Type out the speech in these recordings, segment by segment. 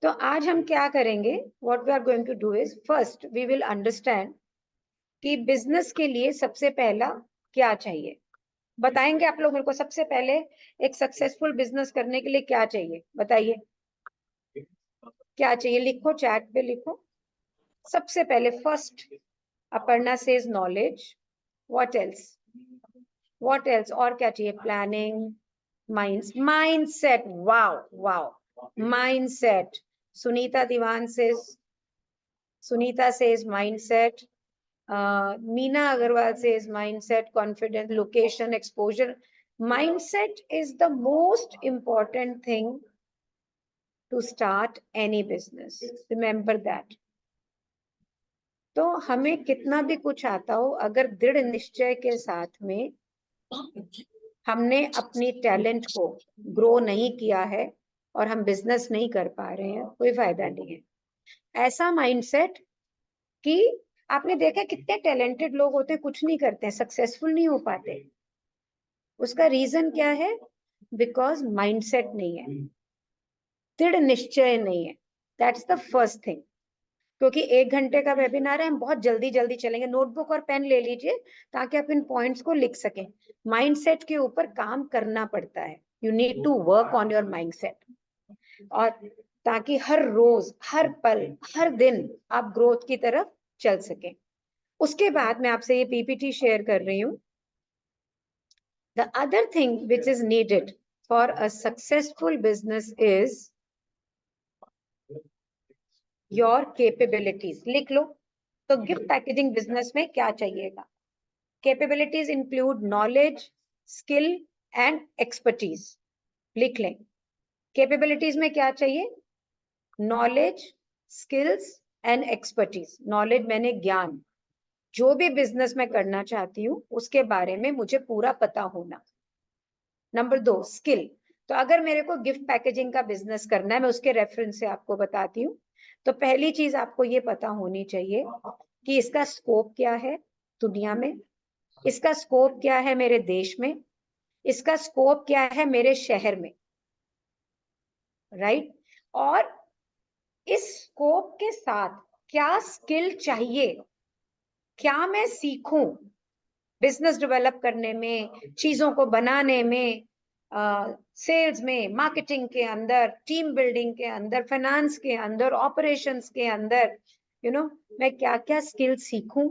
तो आज हम क्या करेंगे, what we are going to do is, first we will understand कि बिजनेस के लिए सबसे पहला क्या चाहिए। बताएंगे आप लोग मेरे को सबसे पहले एक सक्सेसफुल बिजनेस करने के लिए क्या चाहिए, बताइए क्या चाहिए। लिखो, चैट पे लिखो। सबसे पहले first Aparna says knowledge, what else, what else, और क्या चाहिए, planning, mindset, wow wow, mindset. Sunita Diwan says mindset. Meena Agarwal says mindset, confidence, location, exposure. Mindset is the most important thing to start any business. Remember that. तो हमें कितना भी कुछ आता हो, अगर दृढ़ निश्चय के साथ में हमने अपनी टैलेंट को ग्रो नहीं किया है और हम बिजनेस नहीं कर पा रहे हैं, कोई फायदा नहीं है। ऐसा माइंडसेट कि आपने देखा कितने टैलेंटेड लोग होते हैं, कुछ नहीं करते हैं, सक्सेसफुल नहीं हो पाते। उसका रीजन क्या है? बिकॉज माइंडसेट नहीं है, दृढ़ निश्चय नहीं है। That's the first thing. क्योंकि 1 घंटे का वेबिनार है, हम बहुत जल्दी जल्दी चलेंगे। नोटबुक और पेन ले लीजिए ताकि आप इन पॉइंट्स को लिख सकें। माइंडसेट के ऊपर काम करना पड़ता है। You need to work on your mindset, और ताकि हर रोज, हर पल, हर दिन आप ग्रोथ की तरफ चल सके। उसके बाद मैं आपसे ये पीपीटी शेयर कर रही हूँ। The other thing which is needed for a successful business is your capabilities. लिख लो। तो गिफ्ट पैकेजिंग बिजनेस में क्या चाहिएगा? Capabilities include knowledge, skill and expertise. लिख लें। कैपेबिलिटीज में क्या चाहिए? Knowledge, skills and expertise. Knowledge मैंने ज्ञान, जो भी बिजनेस में करना चाहती हूँ उसके बारे में मुझे पूरा पता होना। Number 2, skill. तो अगर मेरे को गिफ्ट पैकेजिंग का बिजनेस करना है, मैं उसके रेफरेंस से आपको बताती हूँ। तो पहली चीज आपको ये पता होनी चाहिए कि इसका स्कोप क्या है दुनिया में, इसका स्कोप क्या है मेरे देश में, इसका स्कोप क्या है मेरे शहर में, राइट? और इस स्कोप के साथ क्या स्किल चाहिए, क्या मैं सीखूं बिजनेस डेवलप करने में, चीजों को बनाने में, सेल्स में, मार्केटिंग के अंदर, टीम बिल्डिंग के अंदर, फाइनेंस के अंदर, ऑपरेशंस के अंदर, मैं क्या क्या स्किल सीखूं,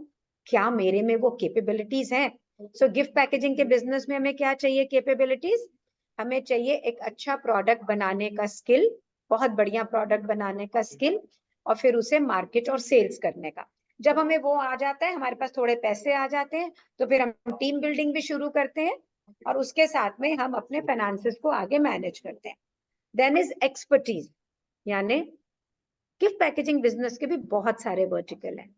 क्या मेरे में वो कैपेबिलिटीज हैं। सो गिफ्ट पैकेजिंग के बिजनेस में हमें क्या चाहिए? कैपेबिलिटीज। हमें चाहिए एक अच्छा प्रोडक्ट बनाने का स्किल, बहुत बढ़िया प्रोडक्ट बनाने का स्किल, और फिर उसे मार्केट और सेल्स करने का। जब हमें वो आ जाता है, हमारे पास थोड़े पैसे आ जाते हैं, तो फिर हम टीम बिल्डिंग भी शुरू करते हैं और उसके साथ में हम अपने फाइनेंसेस को आगे मैनेज करते हैं। देन इज एक्सपर्टीज, यानी गिफ्ट पैकेजिंग बिजनेस के भी बहुत सारे वर्टिकल हैं,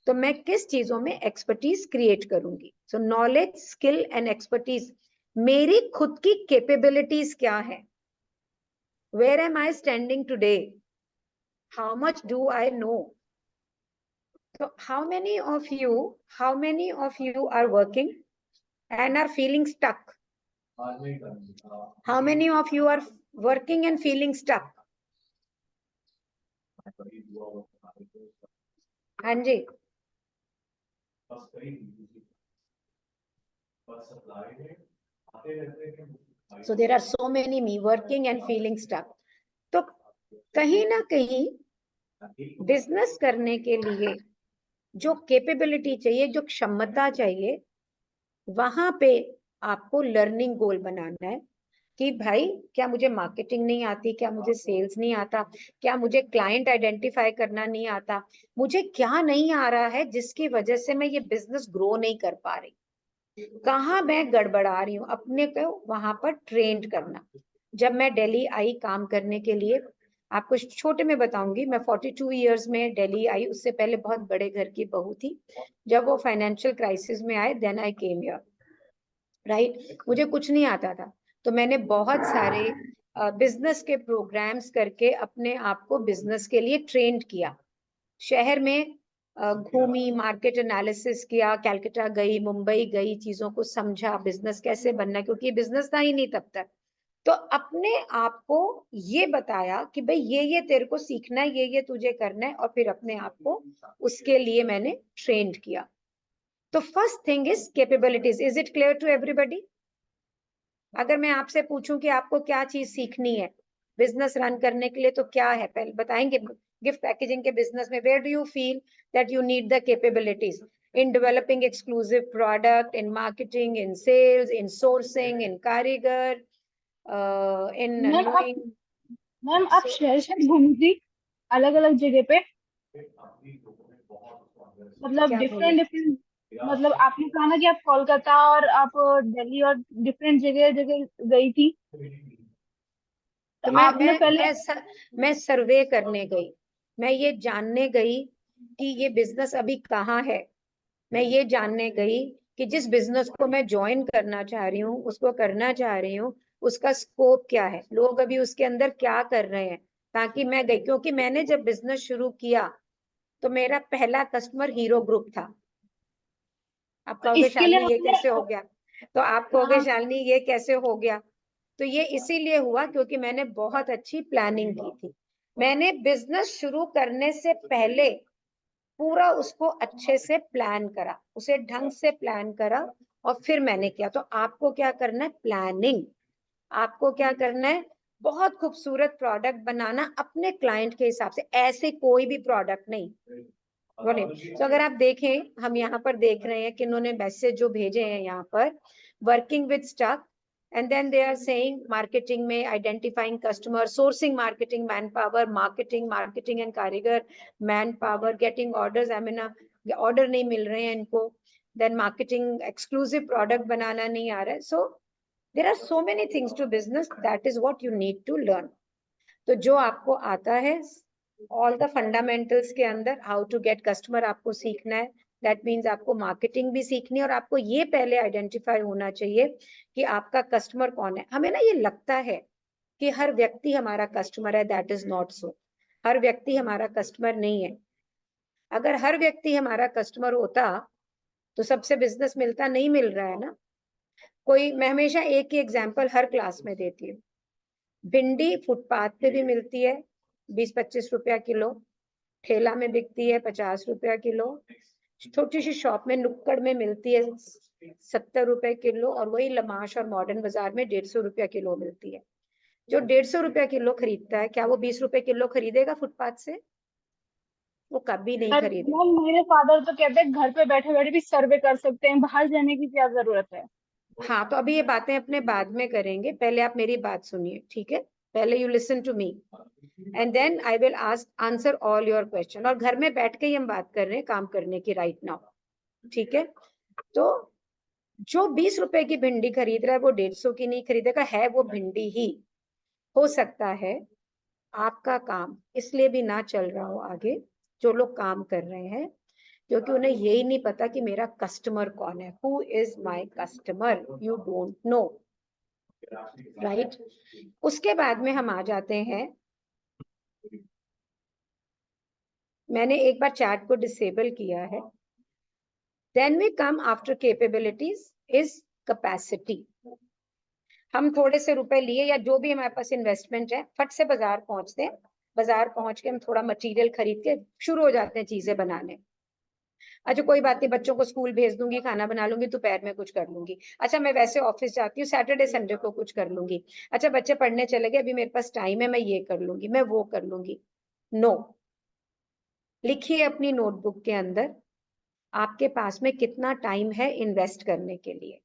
तो मैं किस चीजों में एक्सपर्टीज क्रिएट करूंगी। So knowledge, skill and expertise. मेरी खुद की कैपेबिलिटीज क्या है? Where am I standing today? How much do I know? So how many of you are working and are feeling stuck? How many of you are working and feeling stuck? हाँ जी। So there are so many me working and feeling stuck. तो कहीं ना कहीं business करने के लिए जो capability चाहिए, जो क्षमता चाहिए, वहां पे आपको लर्निंग गोल बनाना है कि भाई क्या मुझे मार्केटिंग नहीं आती, क्या मुझे सेल्स नहीं आता, क्या मुझे क्लाइंट आइडेंटिफाई करना नहीं आता, मुझे क्या नहीं आ रहा है जिसकी वजह से मैं ये बिजनेस ग्रो नहीं कर पा रही, कहाँ मैं गड़बड़ा रही हूँ, अपने को वहां पर ट्रेंड करना। जब मैं दिल्ली आई काम करने के लिए, आपको छोटे में बताऊंगी, मैं 42 इयर्स में दिल्ली आई, उससे पहले बहुत बड़े घर की बहू थी। जब वो फाइनेंशियल क्राइसिस में आए, then I came here, right? मुझे कुछ नहीं आता था, तो मैंने बहुत सारे बिजनेस के प्रोग्राम्स करके अपने आप को बिजनेस के लिए ट्रेंड किया। शहर में घूमी, मार्केट एनालिसिस किया, कैलकाटा गई, मुंबई गई, चीजों को समझा, बिजनेस कैसे बनना, क्योंकि बिजनेस था ही नहीं तब तक। तो अपने आप को ये बताया कि भाई ये तेरे को सीखना है, ये तुझे करना है, और फिर अपने आप को उसके लिए मैंने ट्रेंड किया। तो first thing is capabilities. Is it clear to everybody? अगर मैं आपसे पूछूं कि आपको क्या चीज सीखनी है बिजनेस रन करने के लिए, तो क्या है? पहले बताएंगे। गिफ्ट पैकेजिंग के बिजनेस में where do you feel that you need the capabilities? in developing exclusive product, in marketing, in sales, in sourcing, in कारीगर, in मैम आप knowing। मैम आप शहर घूमी थी अलग अलग जगह पे, मतलब क्या बोले? डिफरेंट डिफरेंट, मतलब आपने कहा ना कि आप कोलकाता और आप दिल्ली और डिफरेंट जगह जगह गई थी, तो तो मैं आपने मैं पहले। मैं सर, मैं सर्वे करने गई। मैं ये जानने गई कि ये बिजनेस अभी कहाँ है। मैं ये जानने गई कि जिस बिजनेस को मैं ज्वाइन करना चाह रही हूँ, उसको करना चाह रही हूँ, उसका स्कोप क्या है, लोग अभी उसके अंदर क्या कर रहे हैं, ताकि मैं गई। क्योंकि मैंने जब बिजनेस शुरू किया तो मेरा पहला कस्टमर हीरो ग्रुप था। आप तो कहोगे इसके लिए शालिनी ये आपने। कैसे हो गया? तो आप कहोगे हाँ। शालिनी ये कैसे हो गया? तो ये इसीलिए हुआ क्योंकि मैंने बहुत अच्छी प्लानिंग की थी। मैंने बिजनेस शुरू करने से पहले पूरा उसको अच्छे से प्लान करा, उसे ढंग से प्लान करा, और फिर मैंने किया। तो आपको क्या करना है? प्लानिंग। आपको क्या करना है? बहुत खूबसूरत प्रोडक्ट बनाना अपने क्लाइंट के हिसाब से, ऐसे कोई भी प्रोडक्ट नहीं। बोले तो अगर आप देखें, हम यहाँ पर देख रहे हैं कि इन्होंने मैसेज जो भेजे हैं यहाँ पर, working with stock, and then they are saying marketing में identifying customer, sourcing marketing man power, marketing and कारीगर man power, getting orders, I mean order नहीं मिल रहे हैं इनको, देन मार्केटिंग, एक्सक्लूसिव प्रोडक्ट बनाना नहीं आ रहा है। So there are so many things to business, that is what you need to learn. तो जो आपको आता है, ऑल द फंडामेंटल्स के अंदर, हाउ टू गेट कस्टमर आपको सीखना है। दैट मीन्स आपको मार्केटिंग भी सीखनी है, और आपको ये पहले आइडेंटिफाई होना चाहिए कि आपका कस्टमर कौन है। हमें ना ये लगता है कि हर व्यक्ति हमारा कस्टमर है, दैट इज नॉट सो। हर व्यक्ति हमारा कस्टमर नहीं है। अगर हर व्यक्ति हमारा कस्टमर होता तो सबसे बिजनेस मिलता, नहीं मिल रहा है ना। कोई, मैं हमेशा एक ही एग्जाम्पल हर क्लास में देती हूँ। भिंडी फुटपाथ पे भी मिलती है 20-25 रुपया किलो, ठेला में बिकती है 50 रुपया किलो, छोटी सी शॉप में नुक्कड़ में मिलती है 70 रुपए किलो, और वही लमाश और मॉडर्न बाजार में 150 रुपया किलो मिलती है। जो 150 रुपया किलो खरीदता है, क्या वो 20 रुपए किलो खरीदेगा फुटपाथ से? वो कभी नहीं पर खरीदेगा। मैम मेरे फादर तो कहते हैं घर पे बैठे बैठे भी सर्वे कर सकते हैं, बाहर जाने की क्या जरूरत है। हाँ, तो अभी ये बातें अपने बाद में करेंगे, पहले आप मेरी बात सुनिए, ठीक है? पहले you listen to me, and then I will ask answer all your question. और घर में बैठ के ही हम बात कर रहे हैं काम करने की राइट नाउ, ठीक है? तो जो 20 रुपए की भिंडी खरीद रहा है, वो 150 की नहीं खरीदेगा, है वो भिंडी ही। हो सकता है आपका काम इसलिए भी ना चल रहा हो आगे, जो लोग काम कर रहे हैं, क्योंकि उन्हें यही नहीं पता कि मेरा कस्टमर कौन है। Who is my customer? You don't know, right? उसके बाद में हम आ जाते हैं, मैंने एक बार चैट को डिसेबल किया है। Then we come after capabilities is capacity. हम थोड़े से रुपए लिए या जो भी हमारे पास इन्वेस्टमेंट है, फट से बाजार पहुंचते हैं, बाजार पहुंच के हम थोड़ा मटेरियल खरीद के शुरू हो जाते हैं चीजें बनाने। अच्छा कोई बात नहीं, बच्चों को स्कूल भेज दूंगी, खाना बना लूंगी, दोपहर में कुछ कर लूंगी। अच्छा मैं वैसे ऑफिस जाती हूँ, सैटरडे संडे को कुछ कर लूंगी। अच्छा बच्चे पढ़ने चले गए, अभी मेरे पास टाइम है, मैं ये कर लूंगी, मैं वो कर लूंगी। नो। लिखिए अपनी नोटबुक के अंदर आपके पास में कितना टाइम है इन्वेस्ट करने के लिए।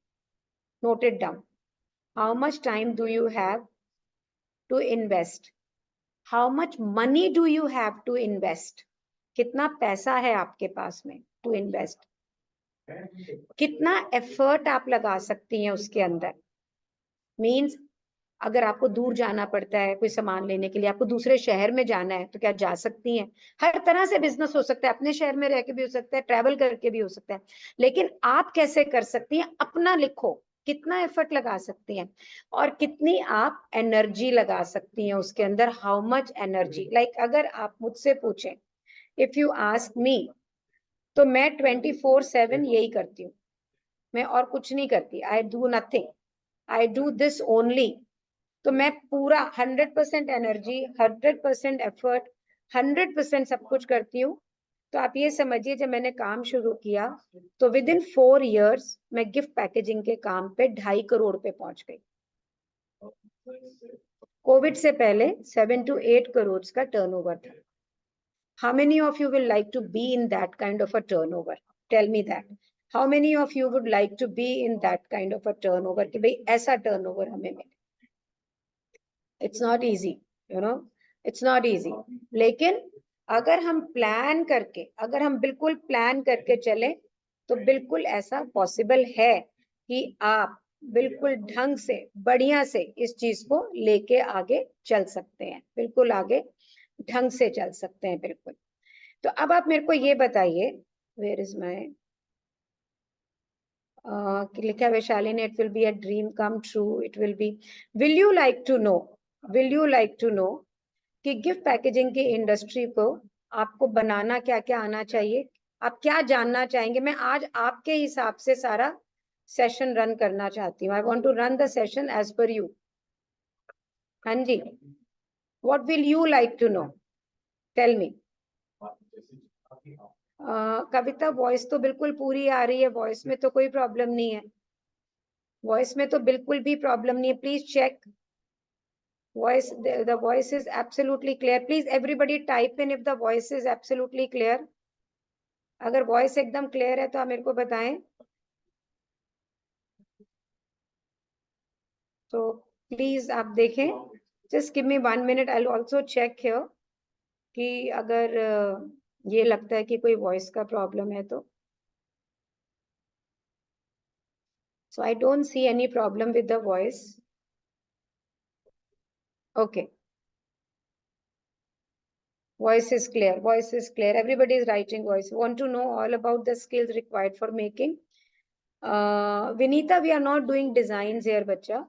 Note it down. How much time do you have to invest? How much money do you have to invest? कितना पैसा है आपके पास में टू इन्वेस्ट? कितना एफर्ट आप लगा सकती हैं उसके अंदर? मीन्स अगर आपको दूर जाना पड़ता है कोई सामान लेने के लिए, आपको दूसरे शहर में जाना है, तो क्या जा सकती हैं? हर तरह से बिजनेस हो सकता है, अपने शहर में रह के भी हो सकता है, ट्रैवल करके भी हो सकता है। लेकिन आप कैसे कर सकती हैं? अपना लिखो, कितना एफर्ट लगा सकती हैं और कितनी आप एनर्जी लगा सकती हैं उसके अंदर। हाउ मच एनर्जी, लाइक अगर आप मुझसे पूछें, इफ यू आस्क मी, तो मैं 24/7 यही करती हूँ। मैं और कुछ नहीं करती। I do nothing, I do this only. तो मैं पूरा 100% एनर्जी, 100% एफर्ट, 100% सब कुछ करती हूँ। तो आप ये समझिए, जब मैंने काम शुरू किया तो विद इन 4 years मैं गिफ्ट पैकेजिंग के काम पे 2.5 करोड़ पे पहुंच गई। कोविड से पहले 7 to 8 करोड़ का टर्नओवर था। How many of you will like to be in that kind of a turnover? Tell me that. How many of you would like to be in that kind of a turnover? कि भाई ऐसा turnover हमें मिले। It's not easy, you know. It's not easy. लेकिन अगर हम plan करके, अगर हम बिल्कुल प्लान करके चले तो बिल्कुल ऐसा पॉसिबल है कि आप बिल्कुल ढंग से, बढ़िया से इस चीज को लेके आगे चल सकते हैं। बिल्कुल आगे ढंग से चल सकते हैं, बिल्कुल। तो अब आप मेरे को ये बताइए, वेयर इज माय लिखा वैशाली ने, it will be a dream come true, it will be, will you like to know, will you like to know कि गिफ्ट पैकेजिंग की इंडस्ट्री को आपको बनाना क्या क्या आना चाहिए? आप क्या जानना चाहेंगे? मैं आज आपके हिसाब से सारा सेशन रन करना चाहती हूँ। I want to run the session as per you. हाँ जी, what will you like to know? Tell me. Kavita, voice तो बिल्कुल पूरी आ रही है, वॉइस में तो कोई प्रॉब्लम नहीं है, वॉइस में तो बिल्कुल भी प्रॉब्लम नहीं है। Please check voice, the voice is absolutely clear. Please everybody type in if the voice is absolutely clear. अगर वॉइस एकदम क्लियर है तो आप मेरे को बताएं। तो प्लीज आप देखें, just give me 1 minute, I will also check here कि अगर ये लगता है कि कोई वॉइस का प्रॉब्लम है तो। So I don't see any problem with the voice. Okay. Voice is clear. Voice is clear. Everybody is writing voice. Want to know all about the skills required for making? Vinita, we are not doing designs here, bacha.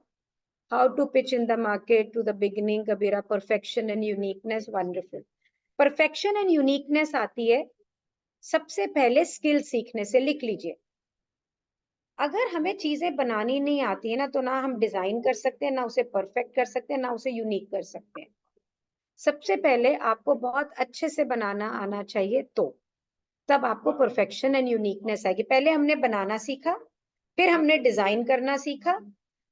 How to pitch in the market to the beginning, Kabira, perfection and uniqueness, wonderful. Perfection and uniqueness आती है सबसे पहले skill सीखने से। लिख लीजिए, अगर हमें चीजें बनानी नहीं आती है ना, तो ना हम डिजाइन कर सकते हैं, ना उसे परफेक्ट कर सकते हैं, ना उसे यूनिक कर सकते हैं। सबसे पहले आपको बहुत अच्छे से बनाना आना चाहिए, तो तब आपको परफेक्शन एंड यूनिकनेस आएगी। पहले हमने बनाना सीखा, फिर हमने डिजाइन करना सीखा,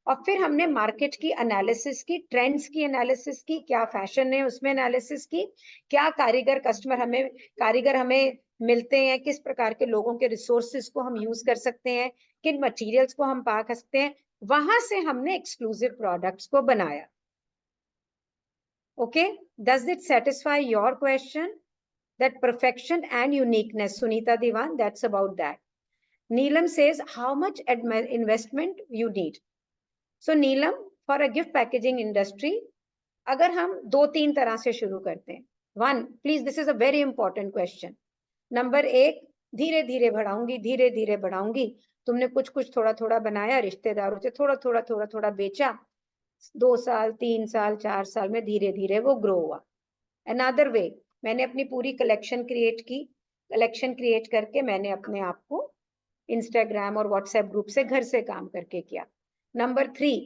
और फिर हमने मार्केट की एनालिसिस की, ट्रेंड्स की एनालिसिस की, क्या फैशन है उसमें एनालिसिस की, क्या कारीगर हमें मिलते हैं, किस प्रकार के लोगों के रिसोर्सेज को हम यूज कर सकते हैं, किन मटेरियल्स को हम पा सकते हैं। वहां से हमने एक्सक्लूसिव प्रोडक्ट्स को बनाया। Okay, does it satisfy your question? That perfection and uniqueness, Sunita Diwan, that's about that. Neelam says, how much investment you need? So Neelam, for a gift packaging industry, अगर हम 2-3 तरह से शुरू करते हैं। 1, please, this is a very important question. Number 1, धीरे धीरे बढ़ाऊंगी, धीरे धीरे बढ़ाऊंगी। तुमने कुछ कुछ थोड़ा थोड़ा बनाया, रिश्तेदारों से थोड़ा थोड़ा थोड़ा थोड़ा बेचा, 2 साल, 3 साल, 4 साल में धीरे धीरे वो ग्रो हुआ। अनदर वे, मैंने अपनी पूरी कलेक्शन क्रिएट की, कलेक्शन क्रिएट करके मैंने अपने आप को इंस्टाग्राम और व्हाट्सएप ग्रुप से घर से काम करके किया। नंबर 3,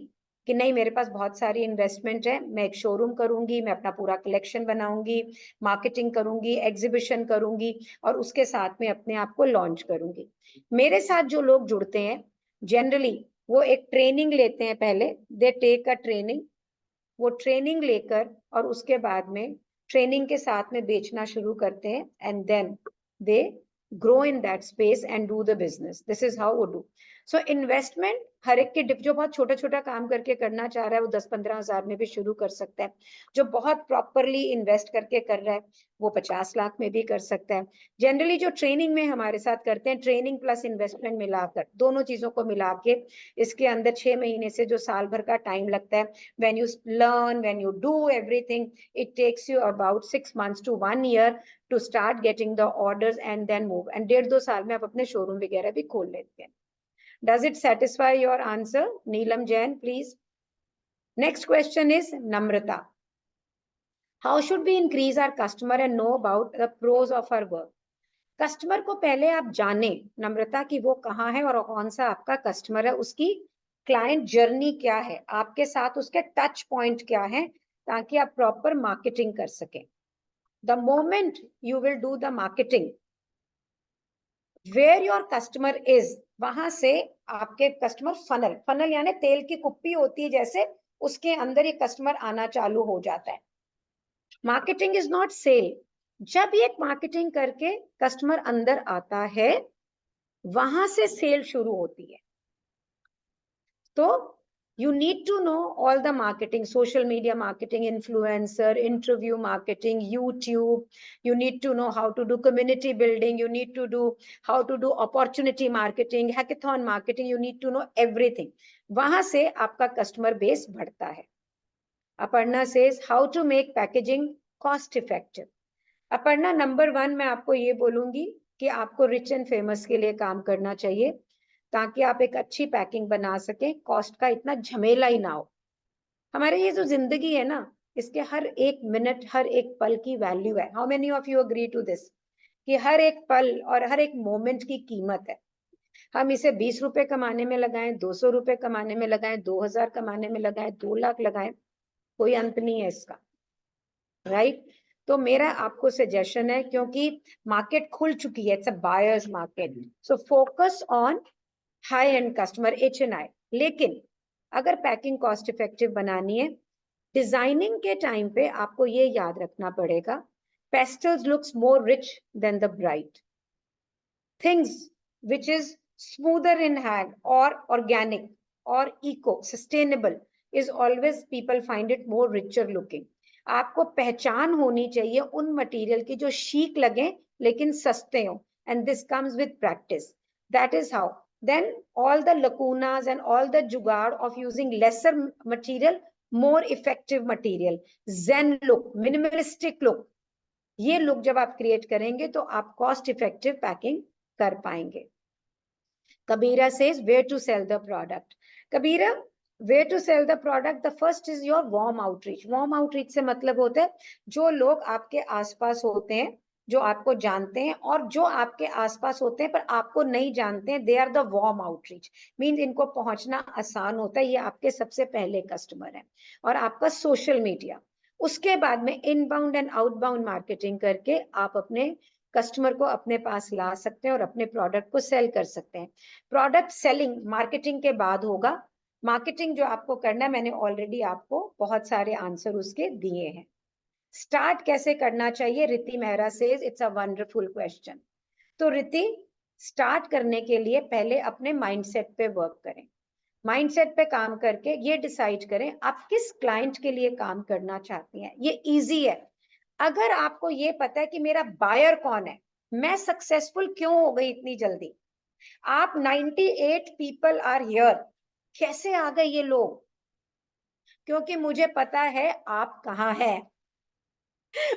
कि नहीं मेरे पास बहुत सारी इन्वेस्टमेंट है, मैं एक शोरूम करूंगी, मैं अपना पूरा कलेक्शन बनाऊंगी, मार्केटिंग करूंगी, एग्जीबिशन करूंगी, और उसके साथ में अपने आप को लॉन्च करूंगी। मेरे साथ जो लोग जुड़ते हैं जनरली, वो एक ट्रेनिंग लेते हैं पहले, दे टेक अ ट्रेनिंग, वो ट्रेनिंग लेकर और उसके बाद में ट्रेनिंग के साथ में बेचना शुरू करते हैं, and then they grow in that space and do the business. This is how वो डू। सो इन्वेस्टमेंट हर एक के जो बहुत छोटा छोटा काम करके करना चाह रहा है, वो 10-15 हजार में भी शुरू कर सकता है। जो बहुत प्रॉपरली इन्वेस्ट करके कर रहा है, वो 50 लाख में भी कर सकता है। जनरली जो ट्रेनिंग में हमारे साथ करते हैं, ट्रेनिंग प्लस इन्वेस्टमेंट मिलाकर, दोनों चीजों को मिला के, इसके अंदर 6 महीने से जो साल भर का टाइम लगता है, when you learn, when you do everything, it takes you about 6 months to 1 year to start getting the orders and then move, and 1.5-2 साल में आप अपने शोरूम वगैरह भी खोल लेते हैं। Does it satisfy your answer? Neelam Jain, please. Next question is Namrata. How should we increase our customer and know about the pros of our work? Customer को पहले आप जाने, नम्रता, कि वो कहाँ है और कौन सा आपका कस्टमर है, उसकी क्लाइंट जर्नी क्या है, आपके साथ उसके टच पॉइंट क्या है, ताकि आप प्रॉपर मार्केटिंग कर सकें. The moment you will do the marketing, where your customer is, वहां से आपके कस्टमर फनल, फनल यानी तेल की कुप्पी होती है जैसे, उसके अंदर ये कस्टमर आना चालू हो जाता है. Marketing is not sale. जब ये मार्केटिंग करके कस्टमर अंदर आता है, वहां से सेल शुरू होती है. तो you need to know all the marketing, social media marketing, influencer, interview marketing, YouTube. You need to know how to do community building. You need to do how to do opportunity marketing, hackathon marketing. You need to know everything. वहां से आपका customer base बढ़ता है. Aparna says how to make packaging cost effective. Aparna, number 1 मैं आपको ये बोलूंगी कि आपको रिच एंड फेमस के लिए काम करना चाहिए, ताकि आप एक अच्छी पैकिंग बना सके, कॉस्ट का इतना झमेला ही ना हो. हमारे ये जो जिंदगी है ना, इसके हर एक मिनट, हर एक पल की वैल्यू है. How many of you agree to this, कि हर एक पल और हर एक मोमेंट की कीमत है. हम इसे 20 रुपए कमाने में लगाएं, 200 रुपए कमाने में लगाएं, 2000 कमाने में लगाएं, 2 लाख लगाएं, कोई अंत नहीं है इसका. राइट? तो मेरा आपको सजेशन है, क्योंकि मार्केट खुल चुकी है, it's a buyers market, so focus on high and customer, H&I. लेकिन अगर पैकिंग कॉस्ट इफेक्टिव बनानी है, डिजाइनिंग के टाइम पे आपको ये याद रखना पड़ेगा, pastels looks more rich than the bright. Things which is smoother in hand or organic or eco sustainable is always, people find it more richer looking. आपको पहचान होनी चाहिए उन मटेरियल की जो शीक लगे लेकिन सस्ते हो, and this comes with practice. That is how then all the lacunas and all the jugaad of using lesser material, more effective material, zen look, minimalistic look, ये लुक जब आप क्रिएट करेंगे तो आप कॉस्ट इफेक्टिव पैकिंग कर पाएंगे. Kabira says where to sell the product. Kabira, where to sell the product, the first is your warm outreach. Warm outreach से मतलब होता है जो लोग आपके आसपास होते हैं, जो आपको जानते हैं, और जो आपके आसपास होते हैं पर आपको नहीं जानते हैं, they are the warm outreach. Means इनको पहुंचना आसान होता है, ये आपके सबसे पहले कस्टमर है. और आपका सोशल मीडिया, उसके बाद में इनबाउंड एंड आउटबाउंड मार्केटिंग करके आप अपने कस्टमर को अपने पास ला सकते हैं और अपने प्रोडक्ट को सेल कर सकते हैं. प्रोडक्ट सेलिंग मार्केटिंग के बाद होगा. मार्केटिंग जो आपको करना है, मैंने ऑलरेडी आपको बहुत सारे आंसर उसके दिए हैं. स्टार्ट कैसे करना चाहिए, रिति Mehra says it's a wonderful question. तो रिति, स्टार्ट करने के लिए पहले अपने माइंडसेट पे वर्क करें. माइंडसेट पे काम करके ये डिसाइड करें आप किस क्लाइंट के लिए काम करना चाहती हैं. ये इजी है. अगर आपको ये पता है कि मेरा बायर कौन है, मैं सक्सेसफुल क्यों हो गई इतनी जल्दी, आप 98 पीपल आर हियर, कैसे आ गए ये लोग, क्योंकि मुझे पता है आप कहाँ है.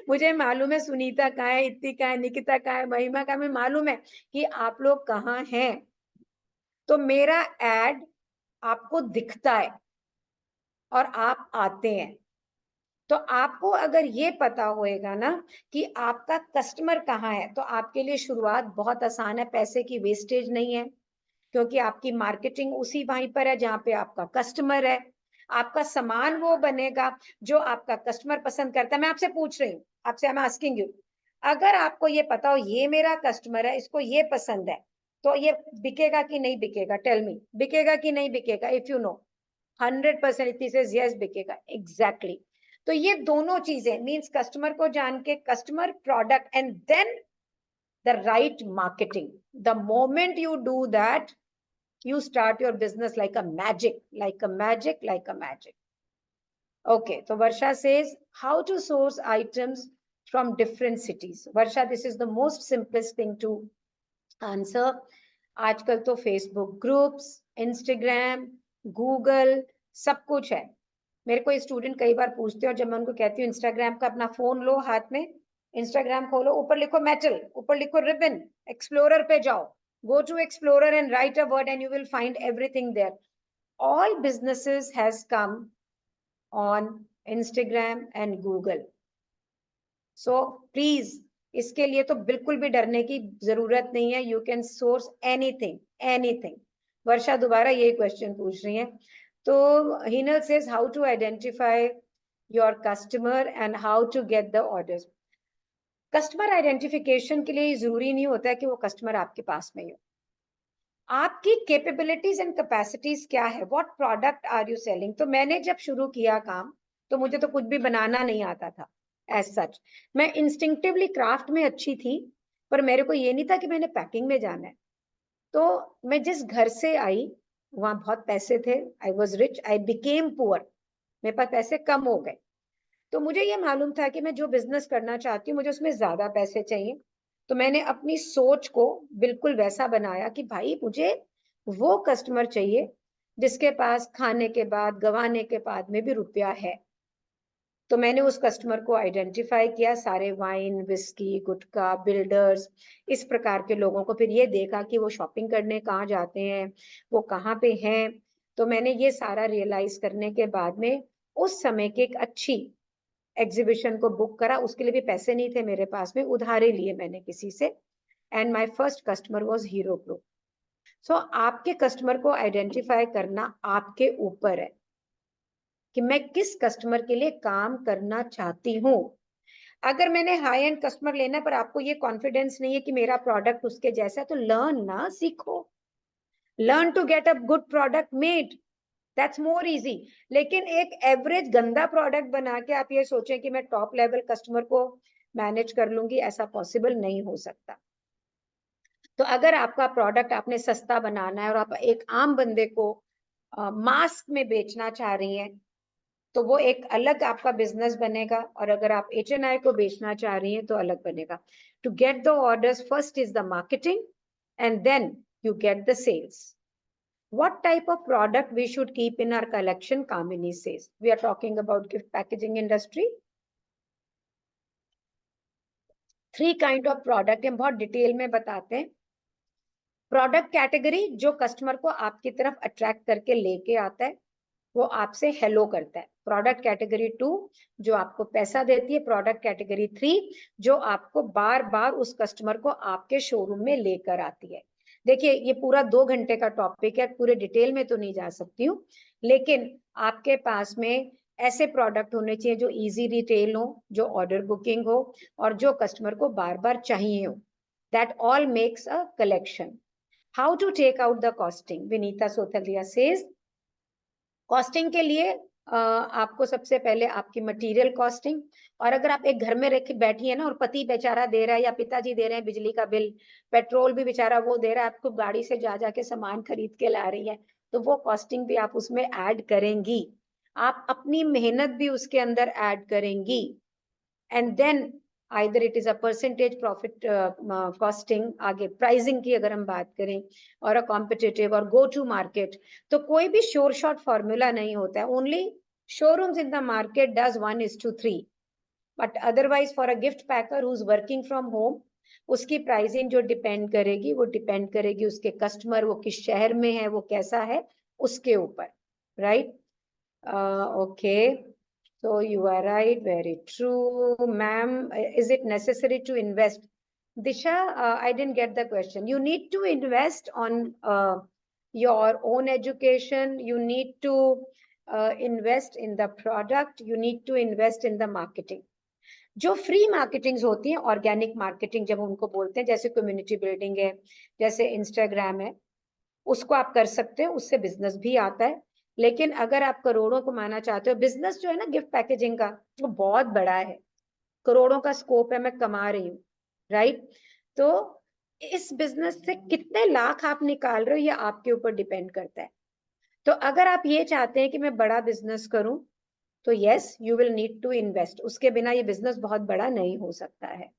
मुझे मालूम है सुनीता कहाँ है, इत्ती कहाँ है, निकिता कहाँ है, महिमा कहाँ है, मालूम है कि आप लोग कहाँ हैं. तो मेरा एड आपको दिखता है और आप आते हैं. तो आपको अगर ये पता होएगा ना कि आपका कस्टमर कहाँ है, तो आपके लिए शुरुआत बहुत आसान है. पैसे की वेस्टेज नहीं है, क्योंकि आपकी मार्केटिंग उसी वहीं पर है जहां पे आपका कस्टमर है. आपका सामान वो बनेगा जो आपका कस्टमर पसंद करता है. मैं आपसे पूछ रही हूँ, आपसे आई एम आस्किंग यू, अगर आपको ये पता हो ये मेरा कस्टमर है, इसको ये पसंद है, तो ये बिकेगा कि नहीं बिकेगा, टेल मी, बिकेगा कि नहीं बिकेगा. इफ यू नो 100% इतनी से यस बिकेगा. एग्जैक्टली. तो ये दोनों चीजें मींस कस्टमर को जान के, customer, product, and then the right marketing. The moment you do that, you start your business like a magic, like a magic, like a magic. Okay, so Varsha says how to source items from different cities. Varsha, this is the most simplest thing to answer. आजकल तो Facebook groups, Instagram, Google, सब कुछ है. मेरे को student कई बार पूछते हैं, और जब मैं उनको कहती हूँ इंस्टाग्राम का अपना फोन लो हाथ में, इंस्टाग्राम खोलो, ऊपर लिखो मेटल, ऊपर लिखो रिबन, एक्सप्लोरर पे जाओ, go to explorer and write a word and you will find everything there. All businesses has come on Instagram and Google. So please, इसके लिए तो बिल्कुल भी डरने की जरूरत नहीं है. You can source anything, anything. वर्षा दोबारा यही क्वेश्चन पूछ रही है। तो Hinal says how to identify your customer and how to get the orders. Customer identification के लिए जरूरी नहीं होता है कि वो कस्टमर आपके पास में ही हो। आपकी कैपेबिलिटीज एंड कैपेसिटीज क्या है, what product are you selling. तो मैंने जब शुरू किया काम तो मुझे तो कुछ भी बनाना नहीं आता था एज सच। मैं इंस्टिंक्टिवली क्राफ्ट में अच्छी थी, पर मेरे को ये नहीं था कि मैंने पैकिंग में जाना है। तो मैं जिस घर से आई वहां बहुत पैसे थे, I was rich, I became poor, मेरे पास पैसे कम हो गए। तो मुझे ये मालूम था कि मैं जो बिजनेस करना चाहती हूँ मुझे उसमें ज्यादा पैसे चाहिए। तो मैंने अपनी सोच को बिल्कुल वैसा बनाया कि भाई मुझे वो कस्टमर चाहिए जिसके पास खाने के बाद गंवाने के बाद में भी रुपया है। तो मैंने उस कस्टमर को आइडेंटिफाई किया, सारे वाइन विस्की गुटखा बिल्डर्स इस प्रकार के लोगों को। फिर ये देखा कि वो शॉपिंग करने कहाँ जाते हैं, वो कहाँ पे हैं। तो मैंने ये सारा रियलाइज करने के बाद में उस समय की एक अच्छी एग्जीबिशन को बुक करा। उसके लिए भी पैसे नहीं थे मेरे पास में, उधारे लिए मैंने किसी से। And my first customer was Hero group. So आपके कस्टमर को आइडेंटिफाई करना आपके ऊपर है कि मैं किस कस्टमर के लिए काम करना चाहती हूँ। अगर मैंने हाई एंड कस्टमर लेना है पर आपको ये कॉन्फिडेंस नहीं है कि मेरा प्रोडक्ट उसके जैसा है, तो लर्न ना, सीखो, learn to get a good product made, that's more easy. लेकिन एक एवरेज गंदा प्रोडक्ट बना के आप ये सोचें कि मैं टॉप लेवल कस्टमर को मैनेज कर लूंगी, ऐसा पॉसिबल नहीं हो सकता। तो अगर आपका प्रोडक्ट आपने सस्ता बनाना है और आप एक आम बंदे को मास्क में बेचना चाह रही हैं तो वो एक अलग आपका बिजनेस बनेगा, और अगर आप HNI को बेचना चाह रही हैं तो अलग बनेगा। To get the orders first is the marketing and then you get the sales. What type of product we should keep in our collection? Kamini says. We are talking about gift packaging industry. 3 kind of product हम बहुत detail में बताते हैं। Product category जो customer को आपकी तरफ attract करके लेके आता है, वो आपसे हेलो करता है। प्रोडक्ट कैटेगरी 2 जो आपको पैसा देती है। प्रोडक्ट कैटेगरी 3 जो आपको बार बार उस कस्टमर को आपके शोरूम में लेकर आती है। देखिए ये पूरा 2 घंटे का टॉपिक है, पूरे डिटेल में तो नहीं जा सकती हूँ, लेकिन आपके पास में ऐसे प्रोडक्ट होने चाहिए जो इजी रिटेल हो, जो ऑर्डर बुकिंग हो, और जो कस्टमर को बार बार चाहिए हो। That all makes a collection. How to take out the costing? Vinita Sothalia says costing के लिए आपको सबसे पहले आपकी मटेरियल कॉस्टिंग, और अगर आप एक घर में रख बैठी है ना और पति बेचारा दे रहा है या पिताजी दे रहे हैं बिजली का बिल, पेट्रोल भी बेचारा वो दे रहा है, आपको गाड़ी से जा जाके सामान खरीद के ला रही है, तो वो कॉस्टिंग भी आप उसमें ऐड करेंगी, आप अपनी मेहनत भी उसके अंदर ऐड करेंगी। And then either it is a percentage profit costing, आगे प्राइसिंग की अगर हम बात करें, और अ कॉम्पिटिटिव और गो टू मार्केट। तो कोई भी श्योर शॉर्ट फॉर्मूला नहीं होता है। Only showrooms in the market does 1:3, but otherwise for a gift packer who's working from home, उसकी प्राइसिंग जो डिपेंड करेगी वो डिपेंड करेगी उसके कस्टमर वो किस शहर में है, वो कैसा है, उसके ऊपर, right? Okay, so you are right, very true, ma'am. Is it necessary to invest? Disha, I didn't get the question. You need to invest on your own education. You need to invest in the product. You need to invest in the marketing. जो free marketings होती हैं, organic marketing जब उनको बोलते हैं, जैसे community building है, जैसे इंस्टाग्राम है, उसको आप कर सकते हैं, उससे बिजनेस भी आता है। लेकिन अगर आप करोड़ों कमाना चाहते हो, बिजनेस जो है ना गिफ्ट पैकेजिंग का, वो बहुत बड़ा है, करोड़ों का स्कोप है, मैं कमा रही हूँ, राइट? तो इस बिजनेस से कितने लाख आप निकाल रहे हो ये आपके ऊपर डिपेंड करता है। तो अगर आप ये चाहते हैं कि मैं बड़ा बिजनेस करूं तो yes you will need to invest, उसके बिना ये बिजनेस बहुत बड़ा नहीं हो सकता है।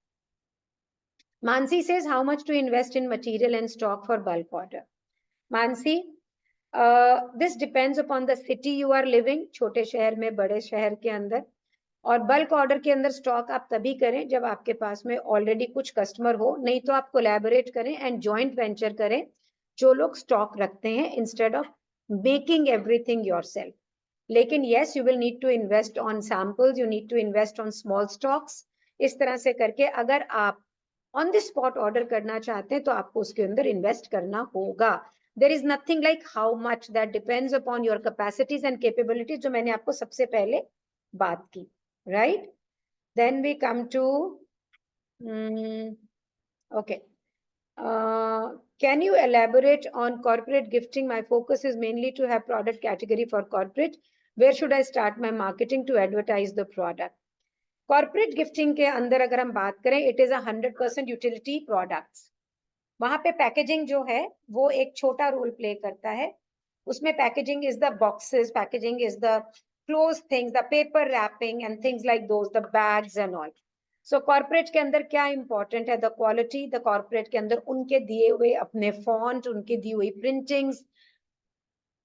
Mansi says how much to invest in material and stock for bulk order? Mansi, this depends upon the city you are living, छोटे शहर में, बड़े शहर के अंदर। और बल्क ऑर्डर के अंदर स्टॉक आप तभी करें जब आपके पास में ऑलरेडी कुछ कस्टमर हो, नहीं तो आप कोलैबोरेट करें एंड जॉइंट वेंचर करें जो लोग स्टॉक रखते हैं, instead of making everything yourself. लेकिन yes you will need to invest on samples, you need to invest on small stocks. इस तरह से करके अगर आप ऑन द स्पॉट ऑर्डर करना चाहते हैं तो आपको उसके अंदर इन्वेस्ट करना होगा। There is nothing like how much, that depends upon your capacities and capabilities, जो मैंने आपको सबसे पहले बात की, right? Then we come to okay. Can you elaborate on corporate gifting? My focus is mainly to have product category for corporate. Where should I start my marketing to advertise the product? Corporate gifting के अंदर अगर हम बात करें, it is 100% utility products. वहां पे packaging जो है वो एक छोटा रोल प्ले करता है. उसमें packaging is the boxes, packaging is the close things, the paper wrapping and things like those, the bags and all. So corporate के अंदर क्या इंपॉर्टेंट है? The quality. द कॉर्पोरेट के अंदर उनके दिए हुए अपने फॉन्ट, उनकी दी हुई प्रिंटिंग्स.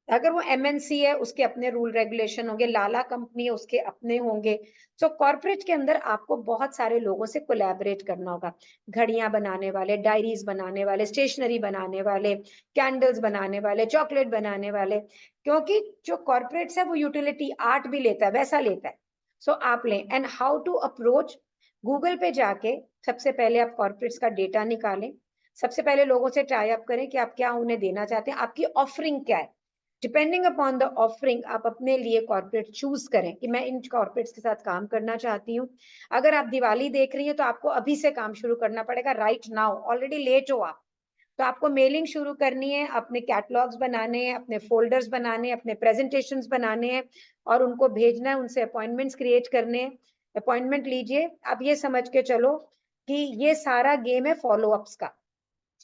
अगर वो एमएनसी है उसके अपने रूल रेगुलेशन होंगे, लाला कंपनी है उसके अपने होंगे. सो कॉर्पोरेट के अंदर आपको बहुत सारे लोगों से कोलैबोरेट करना होगा. घड़ियां बनाने वाले, डायरीज बनाने वाले, स्टेशनरी बनाने वाले, कैंडल्स बनाने वाले, चॉकलेट बनाने वाले. क्योंकि जो कॉर्पोरेट्स है वो यूटिलिटी आर्ट भी लेता है, वैसा लेता है. सो आप लें. And how to approach? Google पे जाके सबसे पहले आप कॉर्पोरेट्स का डेटा निकालें. सबसे पहले लोगों से टाई अप करें कि आप क्या उन्हें देना चाहते हैं, आपकी ऑफरिंग क्या है. डिपेंडिंग अपॉन द ऑफरिंग आप अपने लिए कॉर्पोरेट चूज करें कि मैं इन कॉर्पोरेट्स के साथ काम करना चाहती हूँ. अगर आप दिवाली देख रही हैं तो आपको अभी से काम शुरू करना पड़ेगा, राइट नाउ. ऑलरेडी लेट हो आप, तो आपको मेलिंग शुरू करनी है, अपने कैटलॉग्स बनाने हैं, अपने फोल्डर्स बनाने हैं, अपने प्रेजेंटेशंस बनाने हैं और उनको भेजना है. उनसे अपॉइंटमेंट्स क्रिएट करने हैं. अपॉइंटमेंट लीजिए. अब ये समझ के चलो कि ये सारा गेम है फॉलो अप्स का.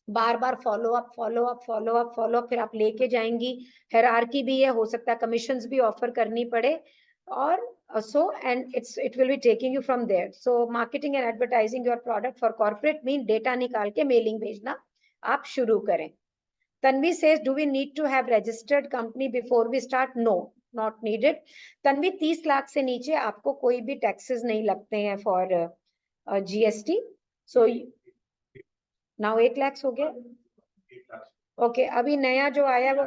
बार बार follow up, follow up, follow up, follow up, फिर आप लेके जाएंगी. हायरार्की भी है, हो सकता है कमीशंस भी ऑफर करनी पड़े. और so and it will be taking you from there. So marketing and advertising your product for corporate mean data निकाल के मेलिंग भेजना आप शुरू करें. Tanvi says, do we need to have registered company before we start? No, not needed. Tanvi, 30 lakh से नीचे आपको कोई भी टैक्सेस नहीं लगते हैं for GST. So now 8 lakhs हो गया. ओके, अभी नया जो आया वो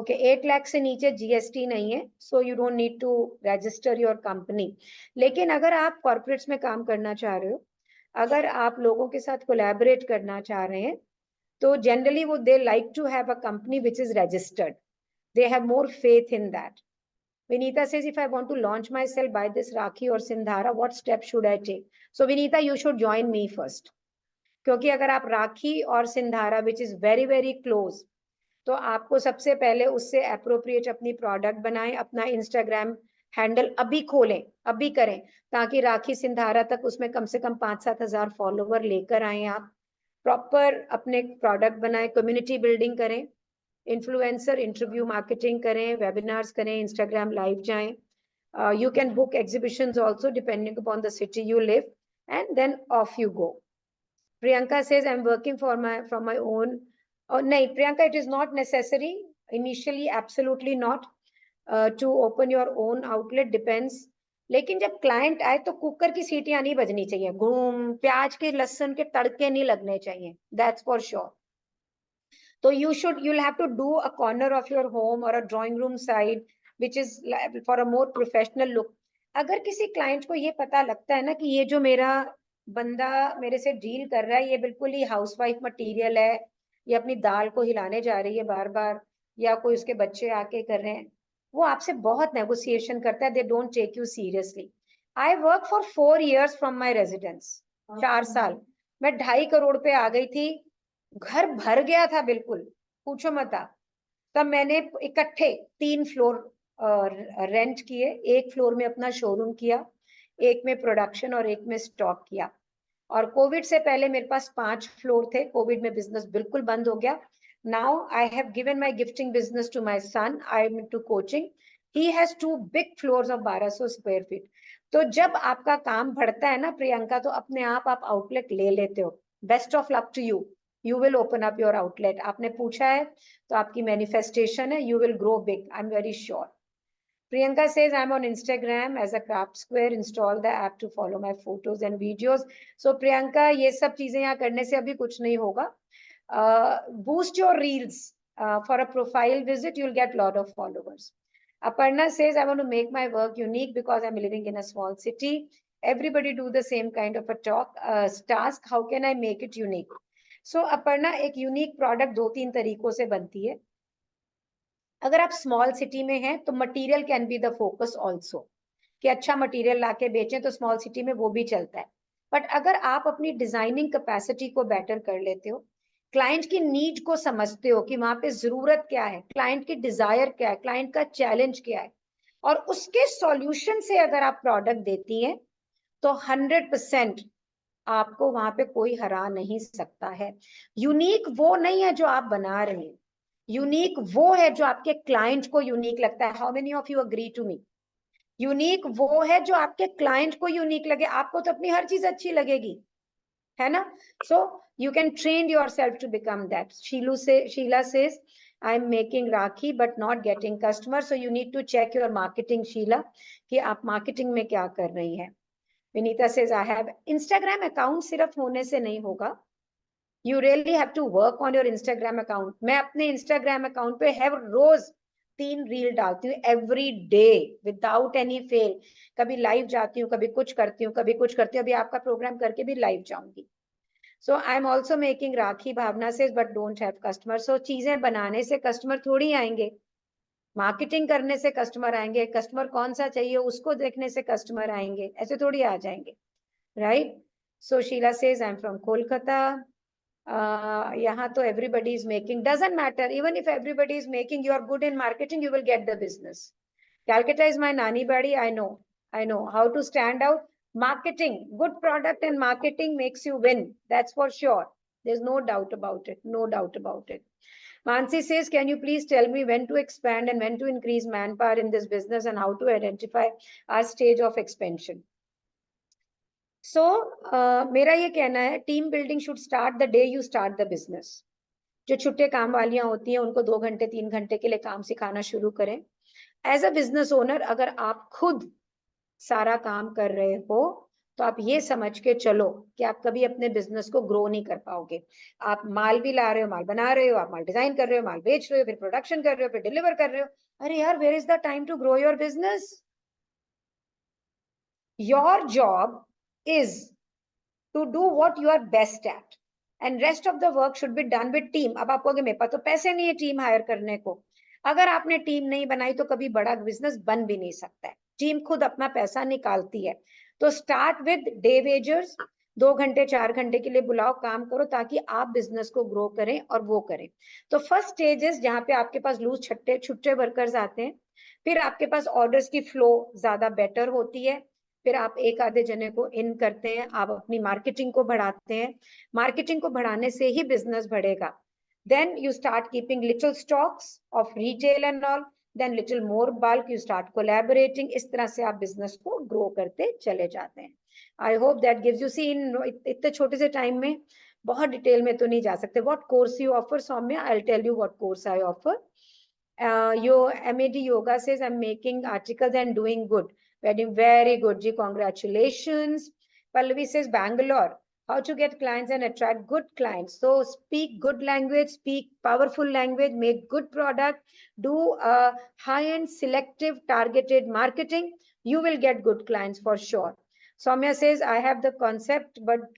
8 लाख से नीचे जीएसटी नहीं है. So you don't need to register your company. लेकिन अगर आप कॉर्पोरेट्स में काम करना चाह रहे हो, अगर आप लोगों के साथ कोलैबोरेट करना चाह रहे हैं, तो जनरली वो they like to have a company which is registered. They have more faith in that. Vinita says, if I want to launch myself by this Rakhi or Sindhara, what steps should I take? So Vinita, you should join me first. क्योंकि अगर आप राखी और Sindhara which is very very close, तो आपको सबसे पहले उससे appropriate अपनी प्रोडक्ट बनाएं, अपना इंस्टाग्राम हैंडल अभी खोलें, अभी करें, ताकि राखी सिंधारा तक उसमें कम से कम 5-7 हजार फॉलोवर लेकर आए. आप प्रॉपर अपने प्रोडक्ट बनाएं, कम्युनिटी बिल्डिंग करें, इन्फ्लुएंसर इंटरव्यू मार्केटिंग करें, वेबिनार्स करें, इंस्टाग्राम लाइव जाएं. You can book exhibitions also depending upon the city you live, and then off you go. Priyanka says, I'm working from my own. Oh, no, Priyanka, it is not necessary initially, absolutely not, to open your own outlet. Depends. लेकिन जब client आए तो cooker की सीटियां नहीं बजनी चाहिए, घूम प्याज के लहसुन के तड़के नहीं लगने चाहिए. That's for sure. So you'll have to do a corner of your home or a drawing room side, which is for a more professional look. अगर किसी क्लाइंट को ये पता लगता है ना कि ये जो मेरा बंदा मेरे से डील कर रहा है ये बिल्कुल ही हाउसवाइफ मटेरियल है, ये अपनी दाल को हिलाने जा रही है बार बार, या कोई उसके बच्चे आके कर रहे हैं, वो आपसे बहुत नेगोशिएशन करता है. They don't take you seriously. I work for 4 years from my residence. 4 साल मैं 2.5 करोड़ पे आ गई थी. घर भर गया था बिल्कुल, पूछो मत. तब मैंने इकट्ठे 3 फ्लोर रेंट किए. एक फ्लोर में अपना शोरूम किया, एक में प्रोडक्शन और एक में स्टॉक किया. और कोविड से पहले मेरे पास 5 फ्लोर थे. कोविड में बिजनेस बिल्कुल बंद हो गया. Now I have given my gifting business to my son. I am into coaching. He has 2 big floors of 1200 square feet. तो जब आपका काम बढ़ता है ना प्रियंका, तो अपने आप आउटलेट ले लेते हो. Best of luck to you. You will open up your outlet. आपने पूछा है तो आपकी manifestation है. You will grow big. I'm very sure. Priyanka says, I'm on Instagram as a craft square. Install the app to follow my photos and videos. So Priyanka, ये सब चीजें यहाँ करने से अभी कुछ नहीं होगा. Boost your reels. For a profile visit, you'll get a lot of followers. Aparna says, I want to make my work unique because I'm living in a small city. Everybody do the same kind of a task. How can I make it unique? So Aparna, एक unique product 2-3 तरीकों से बनती है. अगर आप small city में हैं तो material can be the focus also, कि अच्छा मटेरियल लाके बेचें तो स्मॉल सिटी में वो भी चलता है. बट अगर आप अपनी डिजाइनिंग कैपेसिटी को बेटर कर लेते हो, क्लाइंट की नीड को समझते हो कि वहां पे जरूरत क्या है, क्लाइंट की डिजायर क्या है, क्लाइंट का चैलेंज क्या है, और उसके सॉल्यूशन से अगर आप प्रोडक्ट देती हैं तो 100% आपको वहां पे कोई हरा नहीं सकता है. यूनिक वो नहीं है जो आप बना रहे हैं, यूनिक वो है जो आपके क्लाइंट को यूनिक लगता है. How many of you agree to me? Unique वो है जो आपके क्लाइंट को यूनिक लगे. आपको तो अपनी हर चीज अच्छी लगेगी, है ना? So you can train yourself to become that. Sheela says I am making rakhi but not getting customer. So you need to check your marketing Sheela, कि आप मार्केटिंग में क्या कर रही हैं. Vinita says I have. Instagram account सिर्फ होने से नहीं होगा, you really have to work on your Instagram account. मैं अपने Instagram account पे हर रोज 3 रील डालती हूँ every day without any fail. कभी लाइव जाती हूँ, कभी कुछ करती हूँ, कभी कुछ करती हूँ. अभी आपका प्रोग्राम करके भी लाइव जाऊंगी. So I am also making rakhi. Bhavna says but don't have customer. So चीजें बनाने से कस्टमर थोड़ी आएंगे, मार्केटिंग करने से कस्टमर आएंगे. कस्टमर कौन सा चाहिए उसको देखने से कस्टमर आएंगे, ऐसे थोड़ी आ जाएंगे, right? So Sheela says I am from Kolkata. यहाँ तो everybody is making, doesn't matter, even if everybody is making, you are good in marketing, you will get the business. Calcutta is my nani badi. I know how to stand out. Marketing, good product and marketing makes you win, that's for sure. There's no doubt about it, no doubt about it. Mansi says, can you please tell me when to expand and when to increase manpower in this business and how to identify our stage of expansion? So मेरा ये कहना है, team building should start the day you start the business. जो छुट्टे काम वालियां होती हैं उनको 2 घंटे 3 घंटे के लिए काम सिखाना शुरू करें. एज अ बिजनेस ओनर अगर आप खुद सारा काम कर रहे हो तो आप ये समझ के चलो कि आप कभी अपने बिजनेस को ग्रो नहीं कर पाओगे. आप माल भी ला रहे हो, माल बना रहे हो, आप माल डिजाइन कर रहे हो, माल बेच रहे हो, फिर प्रोडक्शन कर रहे हो, फिर डिलीवर कर रहे हो. अरे यार, where is the time to grow your business? Your job is to do what you are best at and rest of the work should be done with team. अब आप कहोगे मेरे पास तो पैसे नहीं है टीम हायर करने को. अगर आपने टीम नहीं बनाई तो कभी बड़ा बिजनेस बन भी नहीं सकता है. टीम खुद अपना पैसा निकालती है. तो स्टार्ट विद डे वेजर्स. 2 घंटे 4 घंटे के लिए बुलाओ, काम करो ताकि आप बिजनेस को ग्रो करें और वो करें. तो फर्स्ट स्टेजेस जहाँ पे आपके पास लूज छुट्टे वर्कर्स आते हैं, फिर आपके पास ऑर्डर्स की फ्लो ज्यादा बेटर होती है, फिर आप एक आधे जने को इन करते हैं, आप अपनी मार्केटिंग को बढ़ाते हैं. मार्केटिंग को बढ़ाने से ही बिजनेस बढ़ेगा. Then you start keeping little stocks of retail and all, then little more bulk, you start collaborating. इस तरह से आप बिजनेस को ग्रो करते चले जाते हैं. I hope that gives you. See, इन इतने छोटे से टाइम में बहुत डिटेल में तो नहीं जा सकते. What course you offer Saumya? I will tell you what course I offer. Your MAD Yoga says I'm making articles and doing good. Very good, ji. Congratulations. Pallavi says Bangalore. How to get clients and attract good clients? So speak good language, speak powerful language, make good product, do a high-end selective targeted marketing. You will get good clients for sure. Soumya says I have the concept, but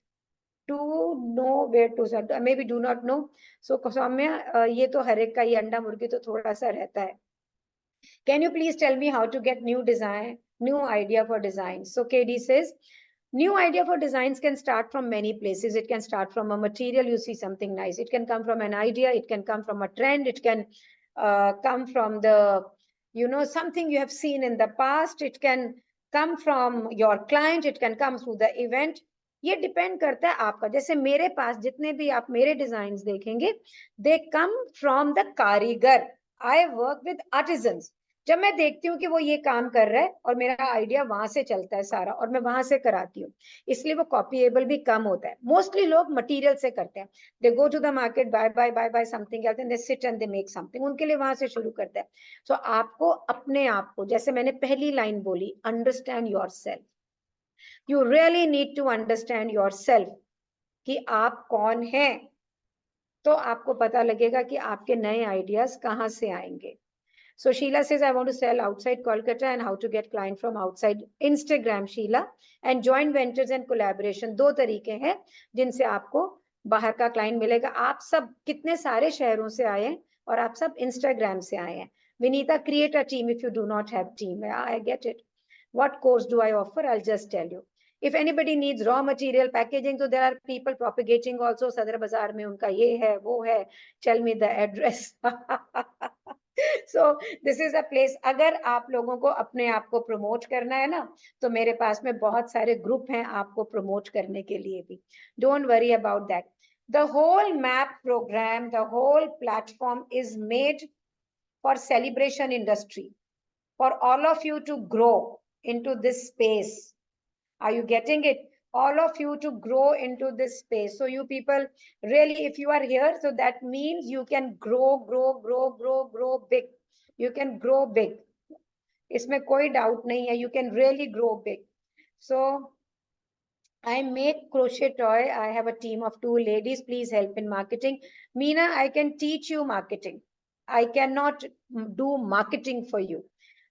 to know where to start, maybe do not know. So Saumya, ये तो हर एक का ये अंडा मुर्गी तो थोड़ा सा रहता है. Can you please tell me how to get new idea for design? So KD says new idea for designs can start from many places. It can start from a material, you see something nice, it can come from an idea, it can come from a trend, it can come from the something you have seen in the past, it can come from your client, it can come through the event. ये depend करता है आपका. जैसे मेरे पास जितने भी आप मेरे डिजाइन्स देखेंगे, दे कम फ्रॉम द कारीगर. I work with artisans. जब मैं देखती हूँ कि वो ये काम कर रहा है और मेरा आइडिया वहां से चलता है सारा और मैं वहां से कराती हूँ, इसलिए वो कॉपीएबल भी कम होता है. मोस्टली लोग मटेरियल से करते हैं. They go to the market, buy something else and they sit and they make something. उनके लिए वहां से शुरू करते हैं. सो आपको अपने आप को, जैसे मैंने पहली लाइन बोली, understand yourself. You really need to understand yourself कि आप कौन हैं. तो आपको पता लगेगा कि आपके नए आइडियाज कहाँ से आएंगे. So Sheila says, I want to sell outside Kolkata and how to get client from outside Instagram, Sheila. And joint ventures and collaboration, दो तरीके हैं जिनसे आपको बाहर का क्लाइंट मिलेगा. आप सब कितने सारे शहरों से आए हैं और आप सब इंस्टाग्राम से आए हैं. Vinita, create a team if you do not have team. I get it. What course do I offer? I'll just tell you. If anybody needs raw material packaging, so there are people propagating also. Sadar Bazaar में उनका ये है वो है. Tell me the address. So this is a place. अगर आप लोगों को अपने आप को प्रमोट करना है ना, तो मेरे पास में बहुत सारे ग्रुप हैं आपको प्रमोट करने के लिए भी. Don't worry about that. The whole MAP program, the whole platform is made for celebration industry, for all of you to grow into this space. Are you getting it? All of you to grow into this space. So you people, really, if you are here, so that means you can grow big. You can grow big. इसमें कोई doubt नहीं है. You can really grow big. So I make crochet toy. I have a team of 2 ladies. Please help in marketing. Meena, I can teach you marketing. I cannot do marketing for you.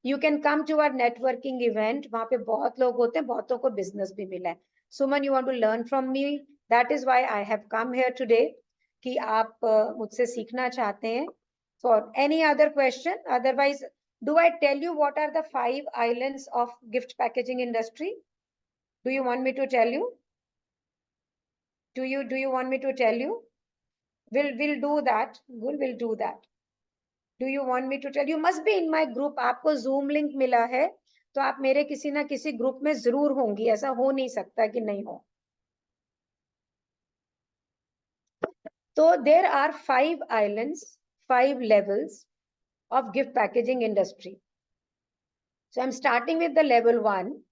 You can come to our networking event. वहाँ पे बहुत लोग होते हैं, बहुतों को business भी मिला है. Suman, you want to learn from me? That is why I have come here today. कि आप मुझसे सीखना चाहते हैं. For any other question? Otherwise, do I tell you what are the 5 islands of gift packaging industry? Do you want me to tell you? Do you want me to tell you? We'll do that. We'll do that. Do you want me to tell you? Must be in my group. आपको Zoom link मिला है, तो आप मेरे किसी ना किसी group में जरूर होंगी. ऐसा हो नहीं सकता कि नहीं हो. So there are 5 islands, 5 levels of gift packaging industry. So I'm starting with the level 1.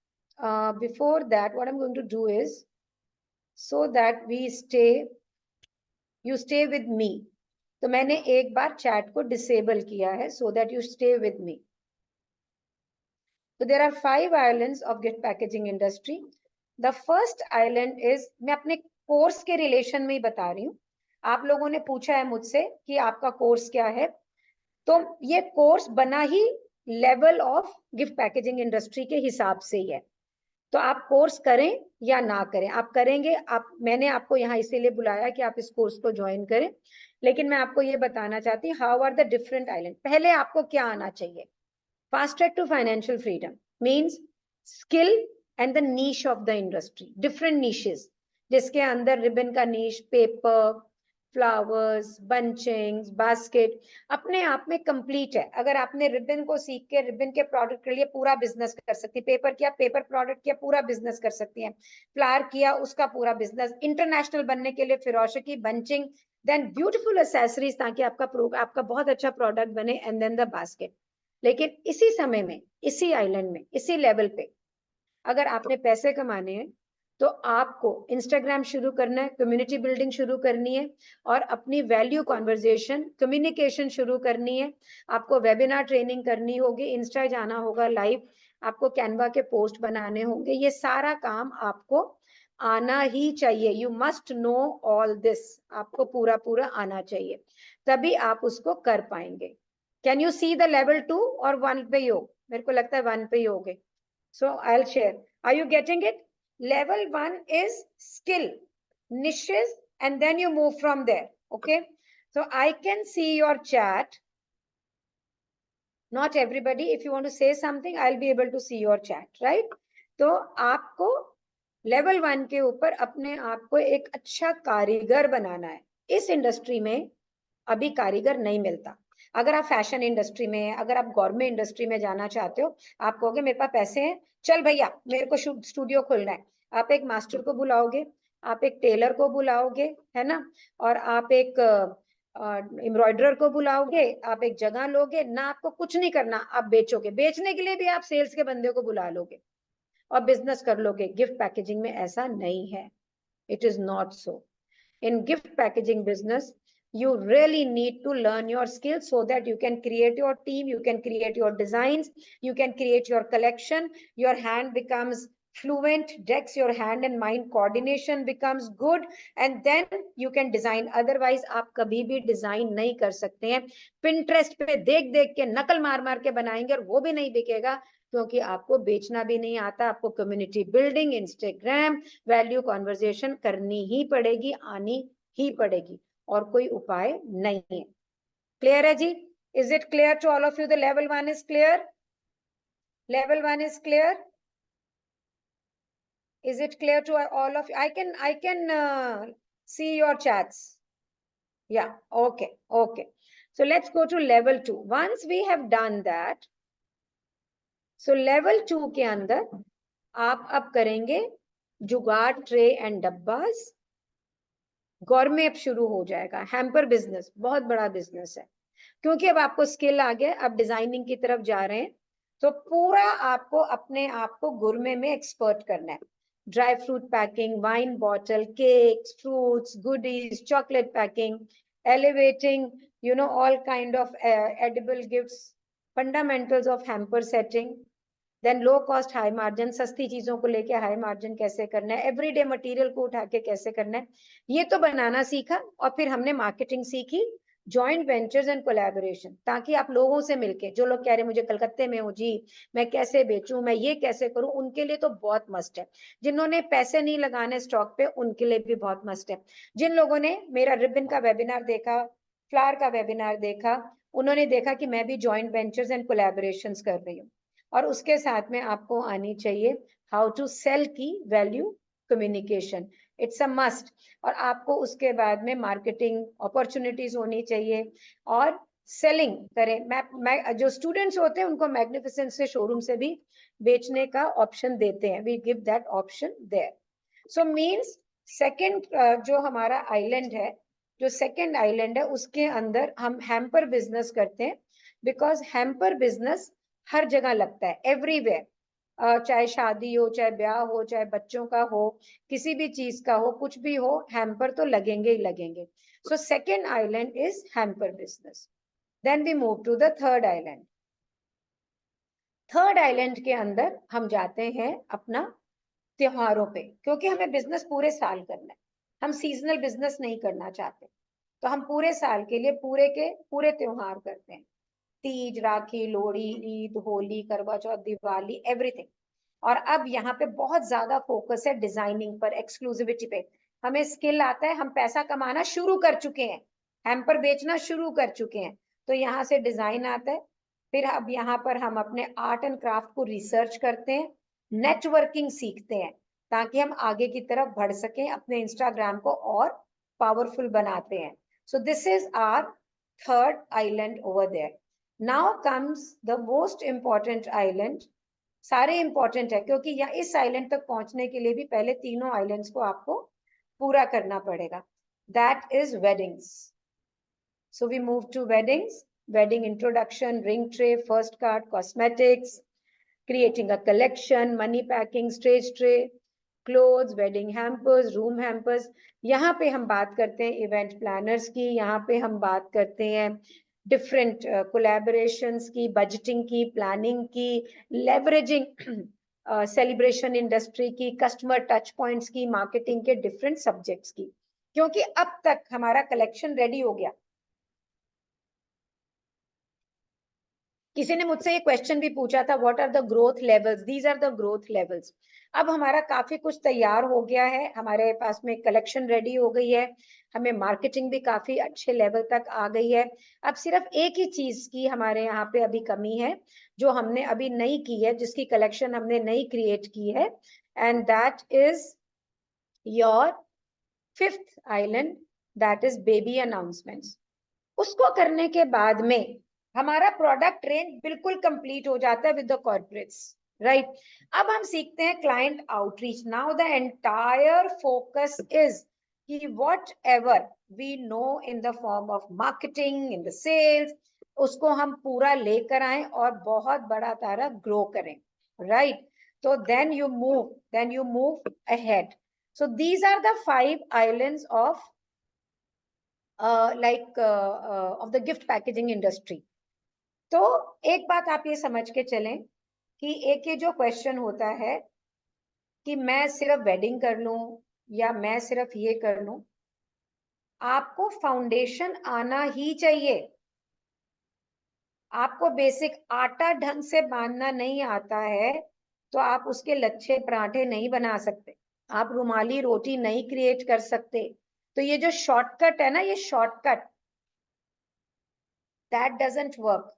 Before that, what I'm going to do is, so that you stay with me. तो मैंने एक बार चैट को डिसेबल किया है, so that you stay with me. So there are 5 islands of gift packaging industry. The first island is, मैं अपने course के relation में ही बता रही हूँ. आप लोगों ने पूछा है मुझसे कि आपका कोर्स क्या है, तो ये कोर्स बना ही level of gift packaging industry के हिसाब से ही है. तो आप कोर्स करें या ना करें, आप करेंगे. मैंने आपको यहाँ इसीलिए बुलाया कि आप इस कोर्स को ज्वाइन करें. लेकिन मैं आपको ये बताना चाहती हूँ, how are the different island. पहले आपको क्या आना चाहिए? Fast track to financial freedom means skill and the niche of the industry. Different niches, जिसके अंदर रिबन का niche, paper, flowers, bunchings, basket, अपने आप में कंप्लीट है. अगर आपने रिबन को सीख के रिबन के प्रोडक्ट के लिए पूरा बिजनेस कर सकती है. पेपर किया, पेपर प्रोडक्ट किया, पूरा बिजनेस कर सकती है. फ्लावर किया, उसका पूरा बिजनेस. इंटरनेशनल बनने के लिए फिरोशकी, बंचिंग, देन ब्यूटीफुल एक्सेसरीज, ताकि आपका बहुत अच्छा प्रोडक्ट बने, एंड देन द बास्केट. लेकिन इसी समय में, इसी आइलैंड में, इसी लेवल पे अगर आपने पैसे कमाने हैं, तो आपको इंस्टाग्राम शुरू करना है, कम्युनिटी बिल्डिंग शुरू करनी है, और अपनी वैल्यू कॉन्वर्जेशन, कम्युनिकेशन शुरू करनी है. आपको वेबिनार ट्रेनिंग करनी होगी, इंस्टा जाना होगा लाइव, आपको कैनवा के पोस्ट बनाने होंगे. ये सारा काम आपको आना ही चाहिए. You must know all this. आपको पूरा पूरा आना चाहिए, तभी आप उसको कर पाएंगे. Can you see the level 2 और 1 पे ही हो? मेरे को लगता है 1 पे ही हो गए. So I will share. Are you getting it? Level 1 is skill, niches, and then you move from there. Okay, so I can see your chat. Not everybody. If you want to say something, I'll be able to see your chat, right? तो आपको level 1 के ऊपर अपने आप को एक अच्छा कारीगर बनाना है. इस इंडस्ट्री में अभी कारीगर नहीं मिलता. अगर आप फैशन इंडस्ट्री में, अगर आप गवर्नमेंट इंडस्ट्री में जाना चाहते हो, आप कहोगे मेरे पास पैसे हैं, चल भैया मेरे को स्टूडियो खोलना है. आप एक मास्टर को बुलाओगे, आप एक टेलर को बुलाओगे, है ना, और आप एक एम्ब्रॉयडर को बुलाओगे, आप एक जगह लोगे ना. आपको कुछ नहीं करना, आप बेचोगे. बेचने के लिए भी आप सेल्स के बंदे को बुला लोगे और बिजनेस कर लोगे. गिफ्ट पैकेजिंग में ऐसा नहीं है. It is not so. In gift packaging business, you really need to learn your skills so that you can create your team, you can create your designs, you can create your collection, your hand becomes fluent, decks your hand and mind coordination becomes good, and then you can design. Otherwise आप कभी भी design नहीं कर सकते हैं. Pinterest पे देख देख के नकल मार मार के बनाएंगे और वो भी नहीं बिकेगा, क्योंकि आपको बेचना भी नहीं आता. आपको community building, Instagram, value conversation करनी ही पड़ेगी, आनी ही पड़ेगी, और कोई उपाय नहीं है. क्लियर है जी? Is it clear to all of you? The level 1 is clear. Level 1 is clear. Is it clear to all of you? I can see your chats. Yeah. Okay. Okay. So let's go to level 2. Once we have done that, so level 2 के अंदर आप अब करेंगे जुगाड़, tray and dabbas. Gourmet शुरू हो जाएगा. Hamper business बहुत बड़ा बिजनेस है, क्योंकि अब आपको स्किल आ गया, अब डिजाइनिंग की तरफ जा रहे हैं, तो पूरा आपको अपने आप को गुरमे में एक्सपर्ट करना है. Dry fruit packing, wine bottle, cakes, fruits, goodies, chocolate packing, elevating, all kind of edible gifts, fundamentals of hamper setting, then low cost high margin, सस्ती चीजों को लेके हाई मार्जिन कैसे करना है, एवरीडे मटेरियल को उठा के कैसे करना है, ये तो बनाना सीखा. और फिर हमने मार्केटिंग सीखी, जॉइंट वेंचर्स एंड कोलैबोरेशन, ताकि आप लोगों से मिलके, जो लोग कह रहे मुझे कलकत्ते में हूँ जी, मैं कैसे बेचूं, मैं ये कैसे करूं, उनके लिए तो बहुत मस्ट है. जिन्होंने पैसे नहीं लगाने स्टॉक पे, उनके लिए भी बहुत मस्ट है. जिन लोगों ने मेरा रिबन का वेबिनार देखा, फ्लावर का वेबिनार देखा, उन्होंने देखा कि मैं भी जॉइंट वेंचर्स एंड कोलैबोरेशन कर रही हूँ. और उसके साथ में आपको आनी चाहिए हाउ टू सेल की value communication. It's a must. और आपको उसके बाद में मार्केटिंग अपॉर्चुनिटीज होनी चाहिए, और सेलिंग करें. मैं जो स्टूडेंट्स होते हैं उनको मैग्निफिसेंट से शोरूम से भी बेचने का ऑप्शन देते हैं. We give that option there. So means second जो हमारा आइलैंड है, जो सेकेंड आइलैंड है, उसके अंदर हम हैम्पर बिजनेस करते हैं. बिकॉज हैम्पर बिजनेस हर जगह लगता है, एवरीवेयर. चाहे शादी हो, चाहे ब्याह हो, चाहे बच्चों का हो, किसी भी चीज का हो, कुछ भी हो, हैम्पर तो लगेंगे ही लगेंगे. So second island is hamper business. Then we move to the third island. Third island के अंदर हम जाते हैं अपना त्योहारों पे, क्योंकि हमें बिजनेस पूरे साल करना है. हम सीजनल बिजनेस नहीं करना चाहते, तो हम पूरे साल के लिए पूरे के पूरे त्योहार करते हैं. तीज, राखी, लोहड़ी, ईद, होली, करवा चौथ, दिवाली, एवरीथिंग. और अब यहाँ पे बहुत ज्यादा फोकस है डिजाइनिंग पर, एक्सक्लूसिविटी पे. हमें स्किल आता है, हम पैसा कमाना शुरू कर चुके हैं, हैम्पर बेचना शुरू कर चुके हैं, तो यहाँ से डिजाइन आता है. फिर अब यहाँ पर हम अपने आर्ट एंड क्राफ्ट को रिसर्च करते हैं, नेटवर्किंग सीखते हैं, ताकि हम आगे की तरफ बढ़ सकें, अपने इंस्टाग्राम को और पावरफुल बनाते हैं. So this is our third island over there. Now comes the most important island. सारे इंपॉर्टेंट है, क्योंकि यहाँ इस आइलैंड तक पहुंचने के लिए भी पहले तीनों आइलैंड्स को आपको पूरा करना पड़ेगा. That is weddings. So we move to weddings. Wedding introduction, ring tray, first card, cosmetics, creating a collection, money packing, stage tray, clothes, wedding hampers, room hampers. यहाँ पे हम बात करते हैं इवेंट प्लानर्स की, यहाँ पे हम बात करते हैं डिफरेंट कोलैबोरेशंस की, बजटिंग की, प्लानिंग की, लेवरेजिंग सेलिब्रेशन इंडस्ट्री की, कस्टमर टच पॉइंट्स की, मार्केटिंग के डिफरेंट सब्जेक्ट्स की. क्योंकि अब तक हमारा कलेक्शन रेडी हो गया. किसी ने मुझसे ये क्वेश्चन भी पूछा था, what are the growth levels. These are the growth levels. अब हमारा काफी कुछ तैयार हो गया है, हमारे पास में कलेक्शन रेडी हो गई है, हमें मार्केटिंग भी काफी अच्छे लेवल तक आ गई है. अब सिर्फ एक ही चीज की हमारे यहाँ पे अभी कमी है, जो हमने अभी नहीं की है, जिसकी कलेक्शन हमने नहीं क्रिएट की है, and that is your fifth island, that is baby announcements. उसको करने के बाद में हमारा प्रोडक्ट रेंज बिल्कुल कंप्लीट हो जाता है विद द कॉर्पोरेट्स, राइट. अब हम सीखते हैं client outreach. Now the entire focus is कि whatever we know in the form of marketing, in the sales, उसको हम पूरा लेकर आए और बहुत बड़ा तारा ग्रो करें, राइट. तो then you move ahead. So these are the 5 islands of of the gift packaging industry. तो एक बात आप ये समझ के चलें कि एक ये जो क्वेश्चन होता है कि मैं सिर्फ वेडिंग कर लूं या मैं सिर्फ ये कर लूं। आपको फाउंडेशन आना ही चाहिए। आपको बेसिक आटा ढंग से बांधना नहीं आता है तो आप उसके लच्छे पराठे नहीं बना सकते, आप रुमाली रोटी नहीं क्रिएट कर सकते। तो ये जो शॉर्टकट है ना, ये shortcut that doesn't work.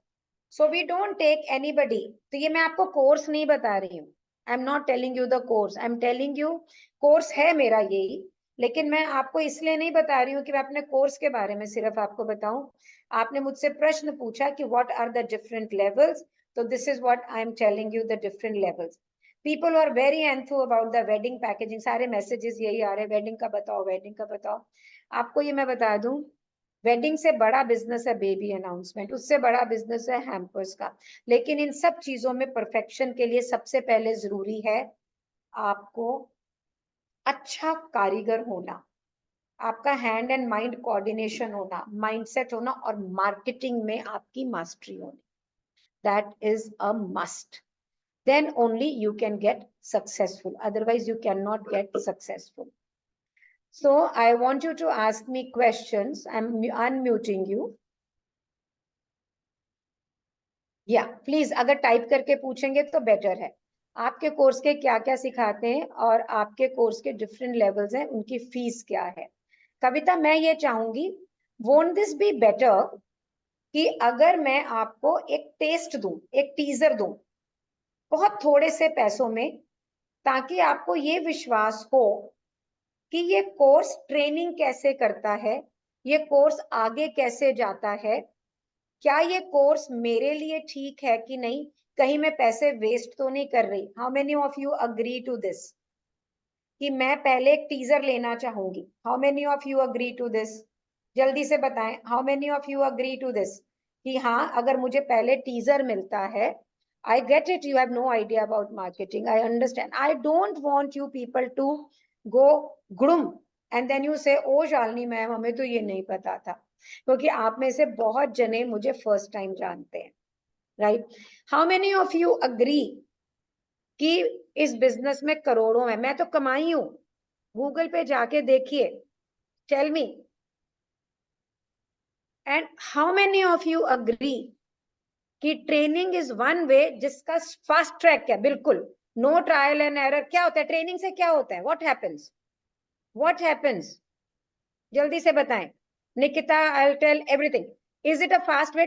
So we don't take anybody. तो ये मैं आपको कोर्स नहीं बता रही हूँ, I am not telling you the course, I am telling you course है मेरा यही, लेकिन मैं आपको इसलिए नहीं बता रही हूँ कि मैं अपने कोर्स के बारे में सिर्फ आपको बताऊं। आपने मुझसे प्रश्न पूछा कि what are the different levels, तो this is what I am telling you, the different levels. People are very enthu about the wedding packaging, सारे मैसेजेस यही आ रहे हैं, वेडिंग का बताओ, वेडिंग का बताओ। आपको ये मैं बता दूं, वेडिंग से बड़ा बिजनेस है बेबी अनाउंसमेंट, उससे बड़ा बिजनेस है हैम्पर्स का। लेकिन इन सब चीजों में परफेक्शन के लिए सबसे पहले जरूरी है आपको अच्छा कारीगर होना, आपका हैंड एंड माइंड कोऑर्डिनेशन होना, माइंडसेट होना, और मार्केटिंग में आपकी मास्टरी होनी। That is a must. Then only you can get successful, otherwise you can not get successful. So I want you to ask me questions. I'm unmuting you. या please अगर type करके पूछेंगे तो better है। आपके course के क्या क्या सिखाते हैं और आपके कोर्स के डिफरेंट लेवल्स हैं, उनकी फीस क्या है। कविता, मैं ये चाहूंगी, वोंट दिस बी बेटर कि अगर मैं आपको एक टेस्ट दूं, एक टीजर दूं बहुत थोड़े से पैसों में, ताकि आपको ये विश्वास हो कि ये कोर्स ट्रेनिंग कैसे करता है, ये कोर्स आगे कैसे जाता है, क्या ये कोर्स मेरे लिए ठीक है कि नहीं, कहीं मैं पैसे वेस्ट तो नहीं कर रही। How many of you agree to this कि मैं पहले एक टीजर लेना चाहूंगी? How many of you agree to this? जल्दी से बताएं, how many of you agree to this कि हाँ, अगर मुझे पहले टीजर मिलता है। I get it, you have no idea about marketing, I understand, I don't want you people to go groom and then you say oh Shalini ma'am हमें तो ये नहीं पता था, क्योंकि आप में से बहुत जने मुझे फर्स्ट टाइम जानते हैं, right? How many of you agree कि इस बिजनेस में करोड़ों है, मैं तो कमाई हूं, गूगल पे जाके देखिए, tell me. And how many of you agree कि ट्रेनिंग इज वन वे जिसका फास्ट ट्रैक है, बिल्कुल नो ट्रायल एंड एरर। क्या होता है ट्रेनिंग से, क्या होता है, व्हाट हैपेंस, व्हाट हैपेंस? जल्दी से बताएं। Nikita, I tell everything. Is it a fast way?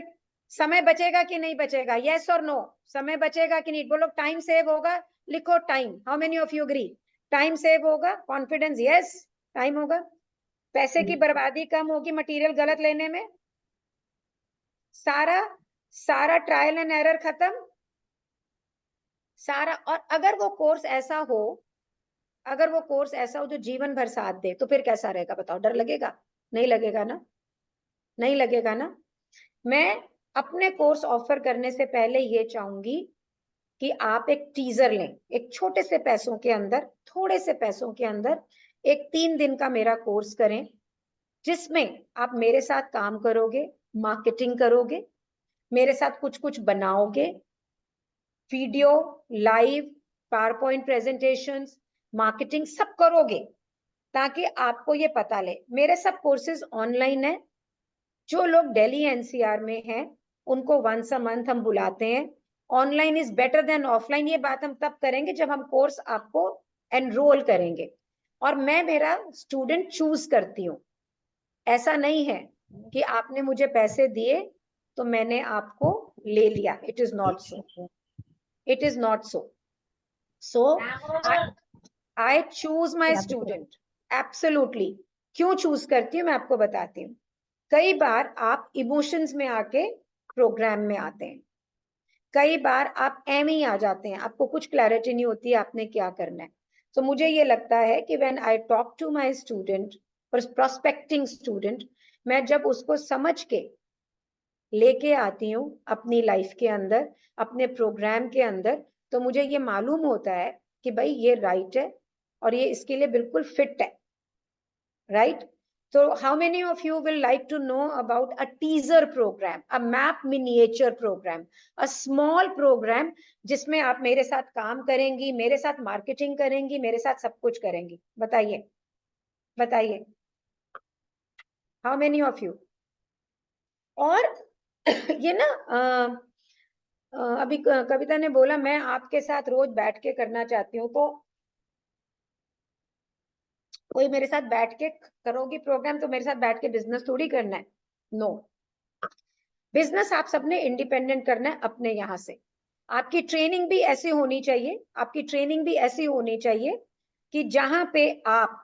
समय बचेगा कि नहीं बचेगा, यस और नो? समय बचेगा कि नहीं? बोलो टाइम सेव होगा, लिखो time. How many of you agree? Time save होगा, कॉन्फिडेंस, यस टाइम होगा। पैसे की बर्बादी कम होगी मटेरियल गलत लेने में, सारा सारा ट्रायल एंड एरर खत्म, सारा। और अगर वो कोर्स ऐसा हो, अगर वो कोर्स ऐसा हो जो जीवन भर साथ दे, तो फिर कैसा रहेगा बताओ? डर लगेगा? नहीं लगेगा ना, नहीं लगेगा ना। मैं अपने कोर्स ऑफर करने से पहले ये चाहूंगी कि आप एक टीजर लें, एक छोटे से पैसों के अंदर, थोड़े से पैसों के अंदर एक 3 दिन का मेरा कोर्स करें, जिसमें आप मेरे साथ काम करोगे, मार्केटिंग करोगे, मेरे साथ कुछ कुछ बनाओगे, video, live, power point presentations, marketing सब करोगे, ताकि आपको ये पता ले। मेरे सब कोर्सेज ऑनलाइन है, जो लोग दिल्ली एनसीआर में हैं उनको वंस अ मंथ हम बुलाते हैं। Online is better than offline, ये बात हम तब करेंगे जब हम कोर्स आपको एनरोल करेंगे, और मैं मेरा स्टूडेंट चूज करती हूँ। ऐसा नहीं है कि आपने मुझे पैसे दिए तो मैंने आपको ले लिया, it is not so, it is not so. So I choose my student absolutely. क्यों चूज करती हूँ मैं आपको बताती हूँ। कई बार आप इमोशंस में आके प्रोग्राम में आते हैं, कई बार आप एम ही आ जाते हैं, आपको कुछ क्लैरिटी नहीं होती आपने क्या करना है। तो मुझे ये लगता है कि when I talk to my student और प्रोस्पेक्टिंग स्टूडेंट, मैं जब उसको समझ के लेके आती हूँ अपनी लाइफ के अंदर, अपने प्रोग्राम के अंदर, तो मुझे ये मालूम होता है कि भाई ये राइट है और ये इसके लिए बिल्कुल फिट है, right? So how many of you will like to know about a teaser program, a map miniature program, a small program जिसमें आप मेरे साथ काम करेंगी, मेरे साथ मार्केटिंग करेंगी, मेरे साथ सब कुछ करेंगी? बताइए, बताइए, how many of you? और ये ना अभी कविता ने बोला मैं आपके साथ रोज बैठ के करना चाहती हूँ, तो कोई मेरे साथ बैठ के करोगी प्रोग्राम तो मेरे साथ बैठ के बिजनेस थोड़ी करना है। नो, बिजनेस आप सबने इंडिपेंडेंट करना है अपने यहाँ से। आपकी ट्रेनिंग भी ऐसी होनी चाहिए, आपकी ट्रेनिंग भी ऐसी होनी चाहिए कि जहां पे आप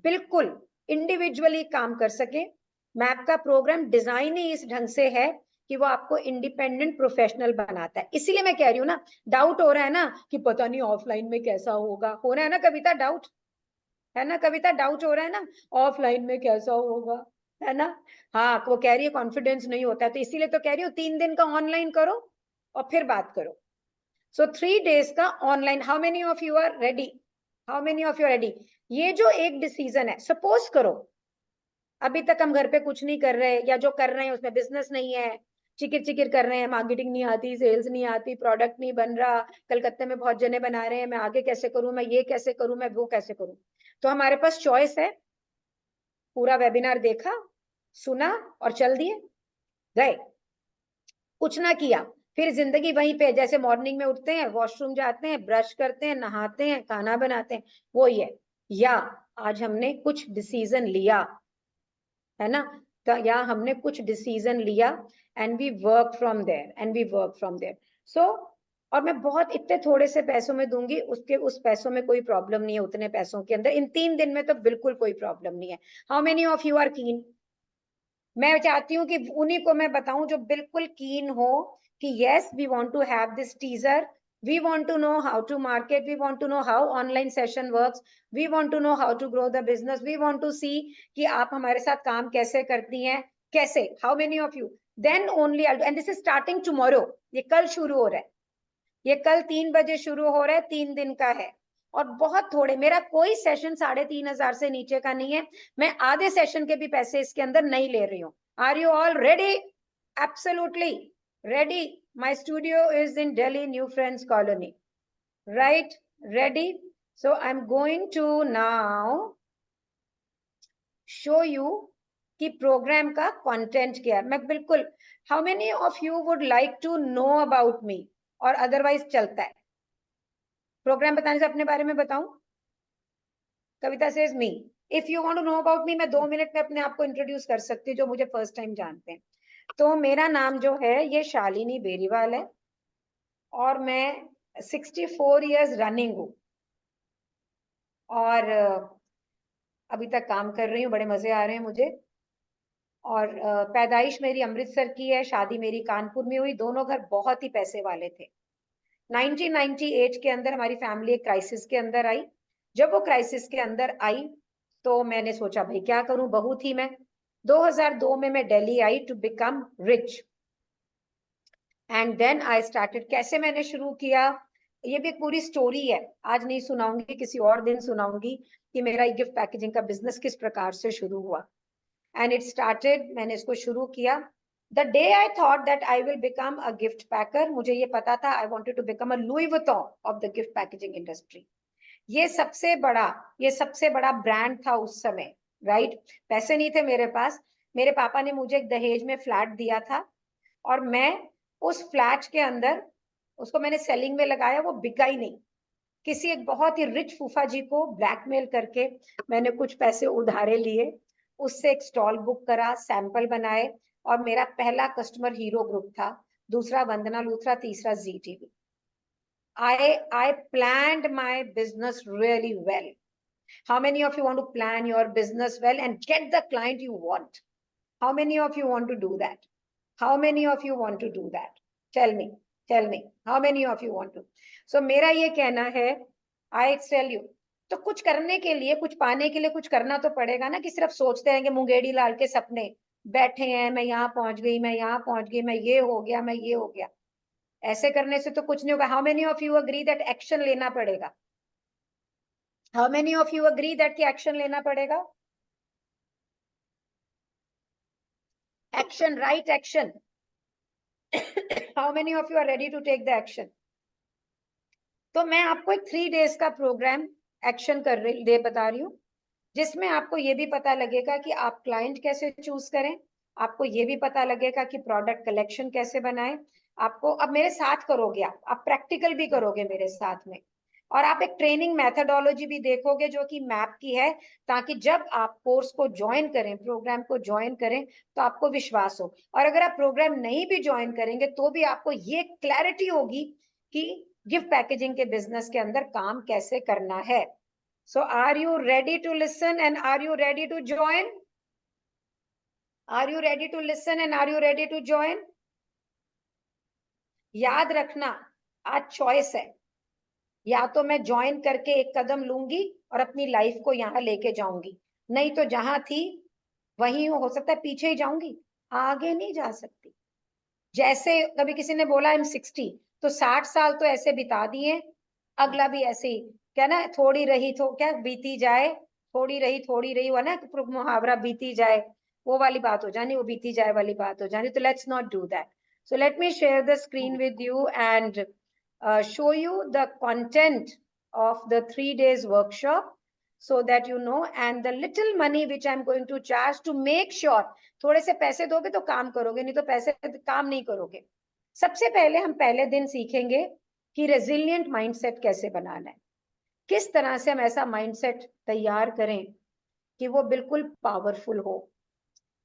बिल्कुल इंडिविजुअली काम कर सके। मैप का प्रोग्राम डिजाइन ही इस ढंग से है कि वो आपको इंडिपेंडेंट प्रोफेशनल बनाता है। इसीलिए मैं कह रही हूँ ना, डाउट हो रहा है ना कि पता नहीं ऑफलाइन में कैसा होगा, हो रहा है ना कविता, डाउट है ना कविता, डाउट हो रहा है ना ऑफलाइन में कैसा होगा, है ना? हाँ, वो कह रही है कॉन्फिडेंस नहीं होता है, तो इसीलिए तो कह रही हूँ 3 दिन का ऑनलाइन करो और फिर बात करो। सो 3 days का online. How many of you are ready? How many of you are ready? ये जो एक डिसीजन है, सपोज करो अभी तक हम घर पे कुछ नहीं कर रहे, या जो कर रहे हैं उसमें बिजनेस नहीं है, चिकिर चिकिर कर रहे हैं, मार्केटिंग नहीं आती, सेल्स नहीं आती, प्रोडक्ट नहीं बन रहा, कलकत्ते में बहुत जने बना रहे हैं, मैं आगे कैसे करूं, मैं ये कैसे करूं, मैं वो कैसे करूं? तो हमारे पास चॉइस है, पूरा वेबिनार देखा, सुना और चल दिए, गए, कुछ ना किया, फिर जिंदगी वहीं पे, जैसे मॉर्निंग में उठते हैं, वॉशरूम जाते हैं, ब्रश करते हैं, नहाते हैं, खाना बनाते हैं, वो ही है। या आज हमने कुछ डिसीजन लिया, है ना? तो या हमने कुछ डिसीजन लिया and we work from there, and we work from there. So और मैं बहुत इतने थोड़े से पैसों में दूंगी, उसके उस पैसों में कोई प्रॉब्लम नहीं है, उतने पैसों के अंदर इन 3 दिन में तो बिल्कुल कोई प्रॉब्लम नहीं है। How many of you are keen? मैं चाहती हूँ कि उन्हीं को मैं बताऊं जो बिल्कुल कीन हो कि yes we want to have this teaser, we want to know how to market, we want to know how online session works, we want to know how to grow the business, we want to see कि आप हमारे साथ काम कैसे करती हैं, कैसे, how many of you? Then only I'll do, and this is starting tomorrow, ये कल शुरू हो रहा है, ये कल 3 बजे शुरू हो रहा है, 3 दिन का है। और बहुत थोड़े, मेरा कोई सेशन 3,500 से नीचे का नहीं है, मैं आधे सेशन के भी पैसे इसके अंदर नहीं ले रही हूँ। Are you all ready? Absolutely ready. My studio is in Delhi New Friends Colony, right? Ready? So I am going to now show you कि प्रोग्राम का कंटेंट क्या है। मैं बिल्कुल, how many of you would like to know about me, और otherwise चलता है programme बताने से अपने बारे में बताऊं? Kavita says me, if you want to know about me, मैं 2 मिनट में अपने आप को इंट्रोड्यूस कर सकती हूँ जो मुझे फर्स्ट टाइम जानते हैं। तो मेरा नाम जो है ये शालिनी बेरीवाल है, और मैं 64 ईयर्स रनिंग हूँ, और अभी तक काम कर रही हूँ, बड़े मजे आ रहे हैं मुझे। और पैदाइश मेरी अमृतसर की है, शादी मेरी कानपुर में हुई, दोनों घर बहुत ही पैसे वाले थे। 1998 के अंदर हमारी फैमिली एक क्राइसिस के अंदर आई। जब वो क्राइसिस के अंदर आई तो मैंने सोचा भाई क्या करूं, बहू थी मैं। 2002 में मैं दिल्ली आई to become rich, and then I started. कैसे मैंने शुरू किया, ये भी एक पूरी स्टोरी है, आज नहीं सुनाऊंगी, किसी और दिन सुनाऊंगी कि मेरा गिफ्ट पैकेजिंग का बिजनेस किस प्रकार से शुरू हुआ। एंड इट स्टार्टेड, मैंने इसको शुरू किया the day I thought that I will become a gift packer. मुझे ये पता था I wanted to become a Louis Vuitton of the gift packaging industry. ये सबसे बड़ा ब्रांड था उस समय, राइट? पैसे नहीं थे मेरे पास, मेरे पापा ने मुझे एक दहेज में फ्लैट दिया था, और मैं उस फ्लैट के अंदर उसको मैंने सेलिंग में लगाया, वो बिका ही नहीं। किसी एक बहुत ही रिच फूफा जी को ब्लैकमेल करके मैंने कुछ पैसे उधारे लिए, उससे एक स्टॉल बुक करा, सैंपल बनाए, और मेरा पहला कस्टमर हीरो ग्रुप था, दूसरा वंदना लूथरा, तीसरा जी TV. I planned my business really well. How many of you want to plan your business well and get the client you want? How many of you want to do that? How many of you want to do that? Tell me, tell me. How many of you want to? So मेरा ये कहना है, I tell you, तो कुछ करने के लिए, कुछ पाने के लिए कुछ करना तो पड़ेगा ना, कि सिर्फ सोचते रहेंगे मुंगेड़ी लाल के सपने, बैठे हैं, मैं यहाँ पहुंच गई, मैं यहाँ पहुंच गई, मैं ये हो गया, मैं ये हो गया। ऐसे करने से तो कुछ नहीं होगा। How many of you agree that action लेना पड़ेगा? How many of you agree that कि एक्शन लेना पड़ेगा? Action, right action. How many of you are ready to take the action? तो मैं आपको एक 3 days का प्रोग्राम एक्शन बता रही हूँ, जिसमें आपको ये भी पता लगेगा कि आप क्लाइंट कैसे चूज करें, आपको ये भी पता लगेगा कि प्रोडक्ट कलेक्शन कैसे बनाएं, आपको अब मेरे साथ करोगे, आप प्रैक्टिकल भी करोगे मेरे साथ में, और आप एक ट्रेनिंग मेथोडोलॉजी भी देखोगे जो कि मैप की है, ताकि जब आप कोर्स को ज्वाइन करें, प्रोग्राम को ज्वाइन करें, तो आपको विश्वास हो। और अगर आप प्रोग्राम नहीं भी ज्वाइन करेंगे तो भी आपको ये क्लैरिटी होगी कि गिफ्ट पैकेजिंग के बिजनेस के अंदर काम कैसे करना है। So are you ready to listen and are you ready to join? Are you ready to listen and are you ready to join? याद रखना, आज चॉइस है, या तो मैं ज्वाइन करके एक कदम लूंगी और अपनी लाइफ को यहाँ लेके जाऊंगी, नहीं तो जहां थी वहीं हो सकता है पीछे ही जाऊंगी, आगे नहीं जा सकती। जैसे कभी किसी ने बोला I'm 60, तो 60 साल तो ऐसे बिता दिए, अगला भी ऐसे ही, क्या ना, थोड़ी रही तो क्या बीती जाए, थोड़ी रही हुआ ना मुहावरा, बीती जाए, वो वाली बात हो जानी, वो बीती जाए वाली बात हो जानी। तो let's not do that. So let me share the screen with you and show you the content of the 3 days workshop so that you know, and the little money which I'm going to charge to make sure, थोड़े से पैसे दोगे तो काम करोगे, नहीं तो पैसे काम नहीं करोगे। सबसे पहले हम पहले दिन सीखेंगे कि रेजिलिएंट माइंडसेट कैसे बनाना है, किस तरह से हम ऐसा माइंडसेट तैयार करें कि वो बिल्कुल पावरफुल हो,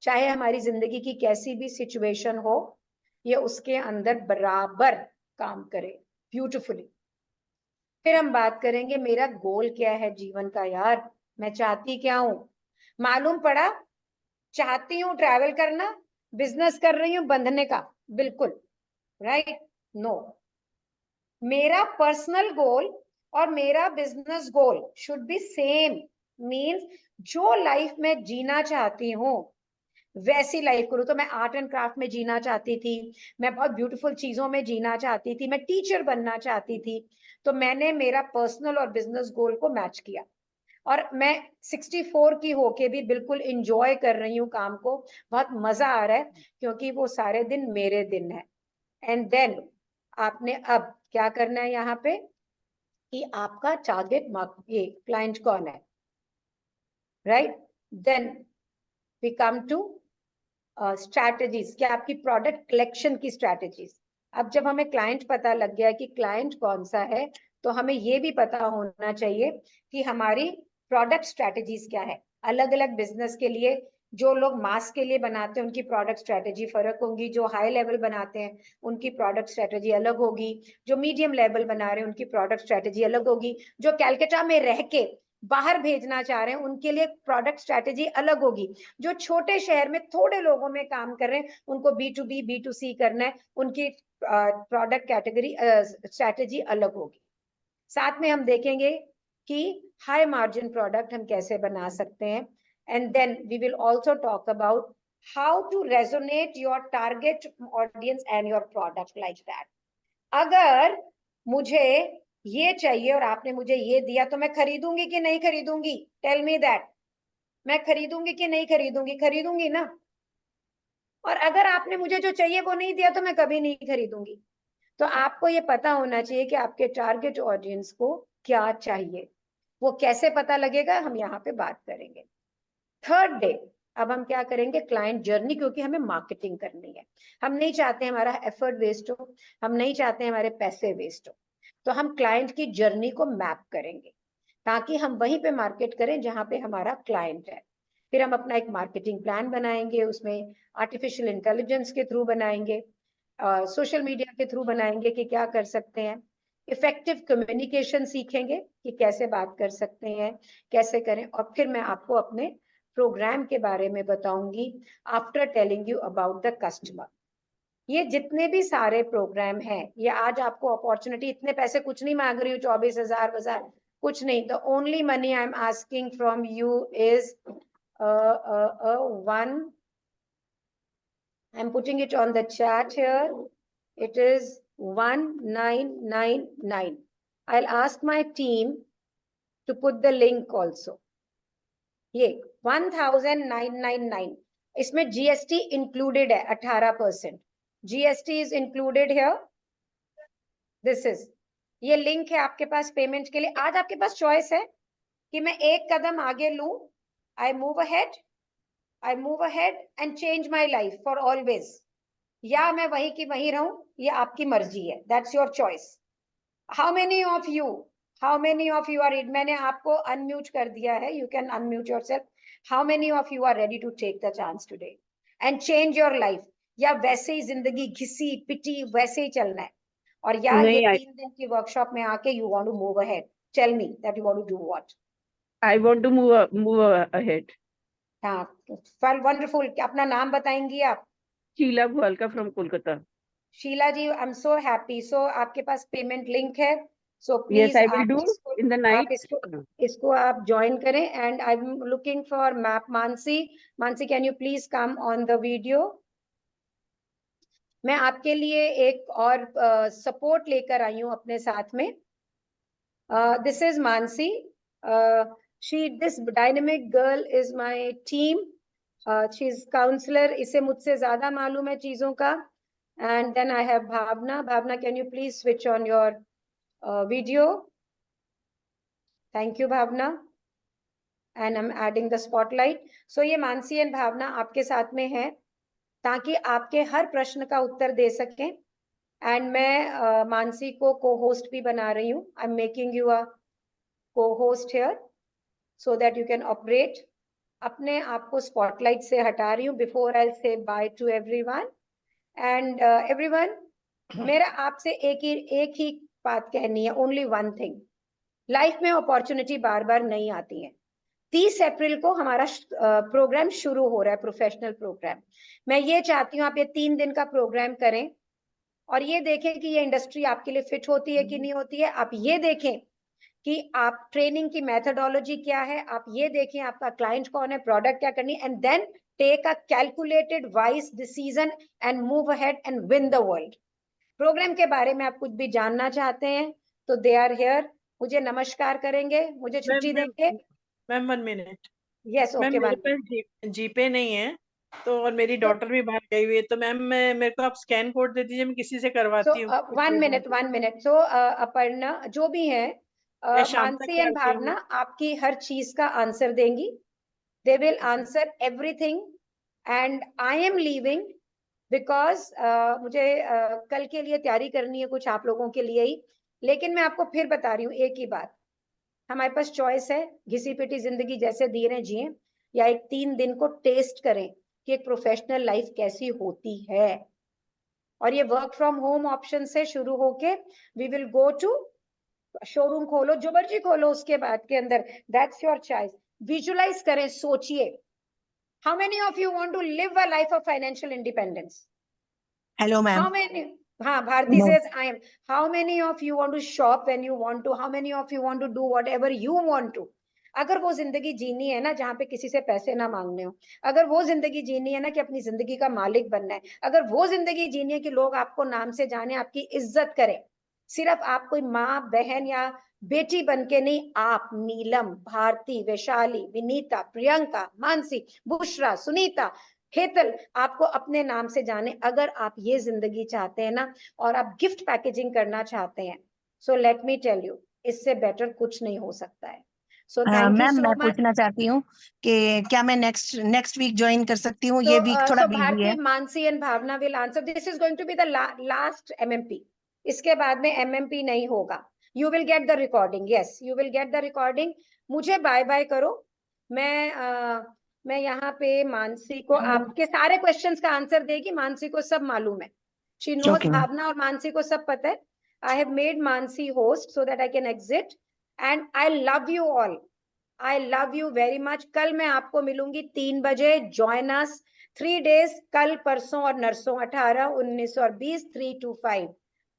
चाहे हमारी जिंदगी की कैसी भी सिचुएशन हो, ये उसके अंदर बराबर काम करे ब्यूटिफुली। फिर हम बात करेंगे मेरा गोल क्या है जीवन का, यार मैं चाहती क्या हूं। मालूम पड़ा चाहती हूँ ट्रैवल करना, बिजनेस कर रही हूँ बंधने का, बिल्कुल राइट, नो। मेरा पर्सनल गोल और मेरा business goal should be same, means जो लाइफ में जीना चाहती हूँ वैसी लाइफ करूँ। तो मैं आर्ट एंड क्राफ्ट में जीना चाहती थी, मैं बहुत ब्यूटीफुल चीजों में जीना चाहती थी, मैं टीचर बनना चाहती थी, तो मैंने मेरा पर्सनल और बिजनेस गोल को मैच किया, और मैं 64 की होके भी बिल्कुल इंजॉय कर रही हूँ काम को, बहुत मजा आ रहा है, क्योंकि वो सारे दिन मेरे दिन है। एंड देन आपने अब क्या करना है यहाँ पे कि आपका टारगेट ये क्लाइंट कौन है, right. Then we come to strategies, क्या आपकी प्रोडक्ट कलेक्शन की स्ट्रैटेजीज। अब जब हमें क्लाइंट पता लग गया कि क्लाइंट कौन सा है, तो हमें ये भी पता होना चाहिए कि हमारी प्रोडक्ट स्ट्रैटेजीज क्या है। अलग अलग बिजनेस के लिए, जो लोग मास के लिए बनाते हैं उनकी प्रोडक्ट स्ट्रैटेजी फर्क होगी, जो हाई लेवल बनाते हैं उनकी प्रोडक्ट स्ट्रैटेजी अलग होगी, जो मीडियम लेवल बना रहे हैं उनकी प्रोडक्ट स्ट्रैटेजी अलग होगी, जो कैलकाटा में रह के बाहर भेजना चाह रहे हैं उनके लिए प्रोडक्ट स्ट्रैटेजी अलग होगी, जो छोटे शहर में थोड़े लोगों में काम कर रहे हैं उनको B2B B2C करना है, उनकी प्रोडक्ट कैटेगरी स्ट्रैटेजी अलग होगी। साथ में हम देखेंगे कि हाई मार्जिन प्रोडक्ट हम कैसे बना सकते हैं, and then we will also talk about how to resonate your target audience and your product like that. अगर मुझे ये चाहिए और आपने मुझे ये दिया तो मैं खरीदूंगी कि नहीं खरीदूंगी, टेल मी दैट। मैं खरीदूंगी कि नहीं खरीदूंगी, खरीदूंगी ना। और अगर आपने मुझे जो चाहिए वो नहीं दिया तो मैं कभी नहीं खरीदूंगी। तो आपको ये पता होना चाहिए कि आपके टारगेट ऑडियंस को क्या चाहिए, वो कैसे पता लगेगा, हम यहाँ पे बात करेंगे। थर्ड डे अब हम क्या करेंगे, क्लाइंट जर्नी, क्योंकि हमें मार्केटिंग करनी है, हम नहीं चाहते हमारा एफर्ट वेस्ट हो, हम नहीं चाहते हमारे पैसे वेस्ट हो, तो हम क्लाइंट की जर्नी को मैप करेंगे ताकि हम वहीं पे मार्केट करें जहां पे हमारा क्लाइंट है। फिर हम अपना एक मार्केटिंग प्लान बनाएंगे, उसमें आर्टिफिशियल इंटेलिजेंस के थ्रू बनाएंगे, सोशल मीडिया के थ्रू बनाएंगे कि क्या कर सकते हैं, इफेक्टिव कम्युनिकेशन सीखेंगे कि कैसे बात कर सकते हैं, कैसे करें। और फिर मैं आपको अपने प्रोग्राम के बारे में बताऊंगी after telling you about the customer. ये जितने भी सारे प्रोग्राम हैं, ये आज आपको अपॉर्चुनिटी, इतने पैसे कुछ नहीं मांग रही हूँ, 24,000 कुछ नहीं, the only money I am asking from you is one, I'm putting it on the chat here, it is 1999. I'll ask my team to put the link also. ये 1999, इसमें जीएसटी इंक्लूडेड है 18%. GST is included here. This is, ये link है आपके पास payment के लिए. आज आपके पास चॉइस है कि मैं एक कदम आगे लूं, I move ahead and change my life for always, या मैं वही की वही रहूं. ये आपकी मर्जी है. That's your choice. How many of you are it, मैंने आपको अनम्यूट कर दिया है, you can unmute yourself. How many of you are ready to take the chance today and change your life, या वैसे ही जिंदगी घिसी पिटी वैसे ही चलना है, और या ये नहीं, 3 दिन की वर्कशॉप में आके you want to move ahead. Tell me that you want to do what. I want to move ahead. हाँ, वंडरफुल. अपना नाम बताएंगी आप? Sheila Bhualka from Kolkata. Sheila ji, I am so happy. So आपके पास पेमेंट लिंक है, so Yes, please I will आप do इसको in the आप night. इसको आप ज्वाइन करें. And I am looking for map Mansi. Mansi, can you please come on the video? मैं आपके लिए एक और सपोर्ट लेकर आई हूँ अपने साथ में. This is Mansi. This dynamic girl is my team. She is counsellor. इसे मुझसे ज्यादा मालूम है चीजों का. And then I have Bhavna. Bhavna, can you please switch on your video? Thank you, Bhavna. And I'm adding the spotlight. So ये Mansi and भावना आपके साथ में है ताकि आपके हर प्रश्न का उत्तर दे सकें. एंड मैं मानसी को co-host भी बना रही हूँ. I'm making you a co-host here so that you can operate. अपने आप को spotlight से हटा रही हूँ before I say bye to everyone. And everyone, मेरा आपसे एक ही बात कहनी है. Only one thing. लाइफ में अपॉर्चुनिटी बार बार नहीं आती है. 30 अप्रैल को हमारा प्रोग्राम शुरू हो रहा है, प्रोफेशनल प्रोग्राम. मैं ये चाहती हूँ आप ये 3 दिन का प्रोग्राम करें और ये देखें कि ये इंडस्ट्री आपके लिए फिट होती है कि नहीं होती है. आप ये देखें कि आप ट्रेनिंग की मेथोडोलॉजी क्या है. आप ये देखें आपका क्लाइंट कौन है, प्रोडक्ट क्या करनी है. And then take a calculated wise decision and move ahead and win the world. Program के बारे में आप कुछ भी जानना चाहते हैं तो दे आर हियर. मुझे नमस्कार करेंगे, मुझे छुट्टी देंगे. Ma'am 1 minute. Yes, ma'am okay. मेरे पास जीपे नहीं है तो, और मेरी डॉटर भी बाहर गई हुई है तो मैम मेरे को आप स्कैन कोड दे दीजिए, मैं किसी से करवाती हूँ. 1 मिनट. सो अपर्णा जो भी है, मैं शाम तक मानसी एंड करती हूँ. भावना आपकी हर चीज का आंसर देंगी. They will answer everything. And I am leaving because मुझे कल के लिए तैयारी करनी है कुछ आप लोगों के लिए ही. लेकिन मैं आपको फिर बता रही हूँ एक ही बात. हमारे पास चॉइस है. घिसी पिटी जिंदगी जैसे जी रहे जिए, या एक 3 दिन को टेस्ट करें कि एक प्रोफेशनल लाइफ कैसी होती है. और ये वर्क फ्रॉम होम ऑप्शन से शुरू होके we will go to showroom खोलो, जो मर्जी खोलो उसके बाद के अंदर. That's your choice. विजुअलाइज करें, सोचिए. How many of you want to live a life of financial independence? Hello ma'am. How many? हाँ, Bharti says I am. How many of you want to shop when you want to? How many of you want to do whatever you want to? अगर वो जिंदगी जीनी है ना जहाँ पे किसी से पैसे ना मांगने हो, अगर वो जिंदगी जीनी है ना कि अपनी जिंदगी का मालिक बनना है, अगर वो जिंदगी जीनी है कि लोग आपको नाम से जाने, आपकी इज्जत करें, सिर्फ आप कोई माँ बहन या बेटी बन के नहीं, आप नीलम, भारती, वैशाली, विनीता, प्रियंका, मानसी, बुशरा, सुनीता, हेतल, आपको अपने नाम से जाने. अगर आप ये जिंदगी चाहते हैं ना और आप गिफ्ट पैकेजिंग करना चाहते हैं, so let me tell you, इससे बेटर कुछ नहीं हो सकता है. So thank you ma'am so मैं मच. पूछना चाहती हूँ कि क्या मैं नेक्स्ट वीक ज्वाइन कर सकती हूँ? ये वीक थोड़ा So बिजी Bharti, है. Mansi and Bhavna will answer. This is going to be the last MMP. इसके बाद में MMP नहीं होगा. You will get the recording. Yes, you will get the recording. मुझे बाय बाय करो. मैं यहाँ पे मानसी को आपके सारे क्वेश्चंस का आंसर देगी. मानसी को सब मालूम है. She knows. Okay, ma'am. भावना और मानसी को सब पता है. I have made Mansi host so that I can exit. And I love you all. I love you very much. कल मैं आपको मिलूंगी 3 बजे. Join us 3 days. कल, परसों और नरसों 18, 19 और 20, 3 to 5.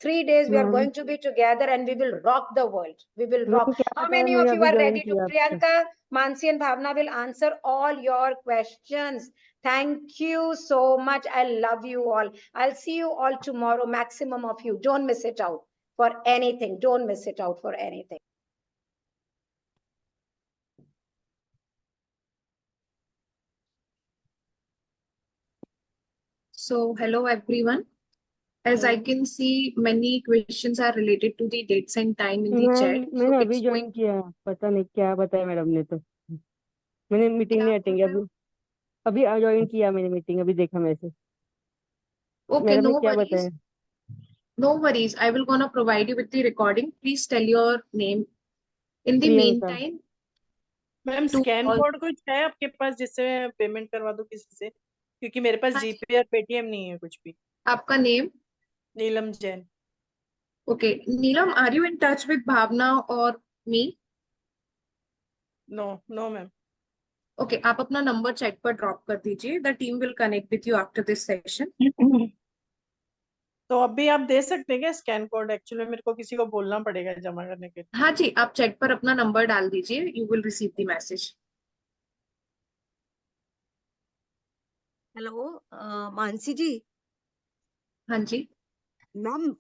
3 days we are going to be together and we will rock the world. We will rock. How many of you are ready to? Priyanka, Mansi and Bhavna will answer all your questions. Thank you so much. I love you all. I'll see you all tomorrow. Maximum of you. Don't miss it out for anything. Don't miss it out for anything. So, hello everyone. As I can see, many questions are related to the dates and time in the ma'am chat. So, मैंने अभी it's join going. किया, पता नहीं क्या बताया madam ने, तो मैंने मीटिंग क्या नहीं अटेंड बोल किया रहे हो? अभी अभी ज्वाइन किया मैंने मीटिंग, अभी देखा मैसेज। Okay, मैडम ने no क्या बताया? worries. No worries. I will gonna provide you with the recording. Please tell your name. In the Priyanka. meantime, ma'am to scan all. Code कुछ है आपके पास जिससे मैं पेमेंट करवा दूं किसी से, क्योंकि मेरे पास हाँ जी, जीपे और पेटीएम नहीं है कुछ भी। आपका name. Neelam Jain. Okay, Neelam, are you in touch with Bhavna or me? No no ma'am. Okay, आप अपना number chat पर drop कर दीजिए. The team will connect with you after this session. तो अभी आप दे सकते हैं क्या स्कैन कोड? एक्चुअली मेरे को किसी को बोलना पड़ेगा जमा करने के लिए। हाँ जी, आप chat पर अपना number डाल दीजिए. You will receive the message. Hello Mansi ji. हाँ जी. मैम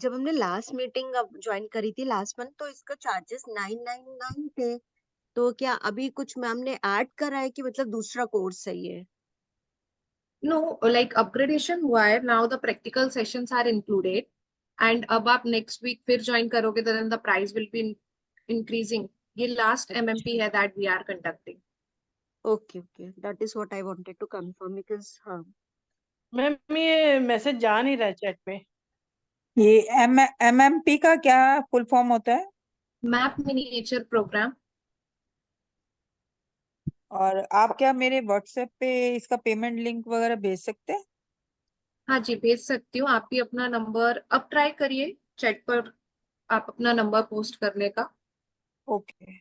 जब हमने लास्ट मीटिंग अब ज्वाइन करी थी लास्ट मंथ, तो इसका चार्जेस 999 थे। तो क्या अभी कुछ मैम ने ऐड करा है कि मतलब दूसरा कोर्स सही है? No, like upgradation हुआ है. Now the practical sessions are included. And अब आप next week फिर join करोगे, then the price will be increasing. ये last MMP है that we are conducting. Okay okay, that is what I wanted to confirm because हाँ। Ma'am ये message जा नहीं रहा है चैट पे। ये MMP का क्या फुल फॉर्म होता है? Map miniature program. और आप क्या मेरे व्हाट्सएप पे इसका पेमेंट लिंक वगैरह भेज सकते हैं? हाँ जी, भेज सकती हूँ. आप भी अपना नंबर अब ट्राई करिए चैट पर, आप अपना नंबर पोस्ट करने का. Okay.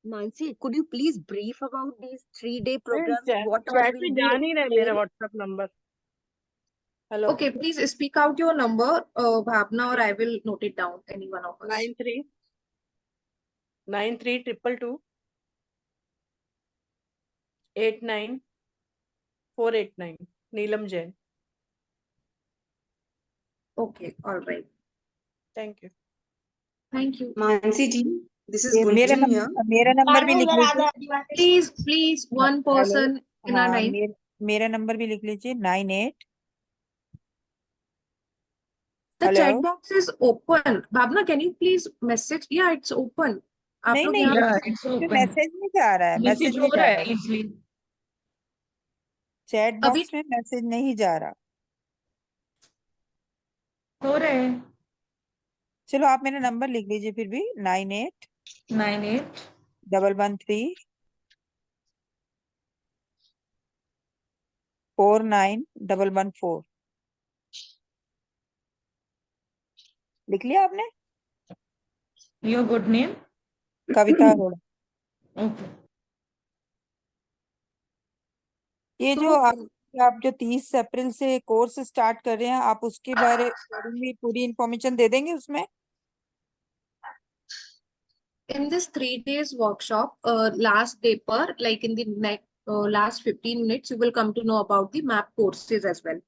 Mansi, could you please brief about these 3-day ma'am programs? Chat What all chat will पे be जा नहीं रहा है मेरा explained? WhatsApp number. Hello. Okay, please speak out your number, Bhavna, or I will note it down. Any one of us. 93 89489 Neelam Jain. Okay, all right. Thank you. Thank you. Mansi ji, this is ये मेरा Gunjan here. Number भी लिख लीजिए। Please, one hello. person in a हाँ, time. मेरा number भी लिख लीजिए 98। The hello. chat box is open. Bhavna, can you please message? Yeah, it's open. आप नहीं लोग नहीं, यहाँ it's open. मैसेज नहीं जा रहा है, मैसेज नहीं जा रहा है, easily. चैट अभी बॉक्स में मैसेज नहीं जा रहा। हो रहा है। चलो आप मेरा नंबर लिख लीजिए फिर भी 98 98 113 49114। लिख लिया आपने? your good name. Kavita Arora. Okay. ये जो आप जो 30 अप्रैल से कोर्स स्टार्ट कर रहे हैं, आप उसके बारे में भी पूरी इंफॉर्मेशन दे देंगे उसमें? in this 3 days workshop, last paper, like in the next last 15 minutes, you will come to know about the map courses as well.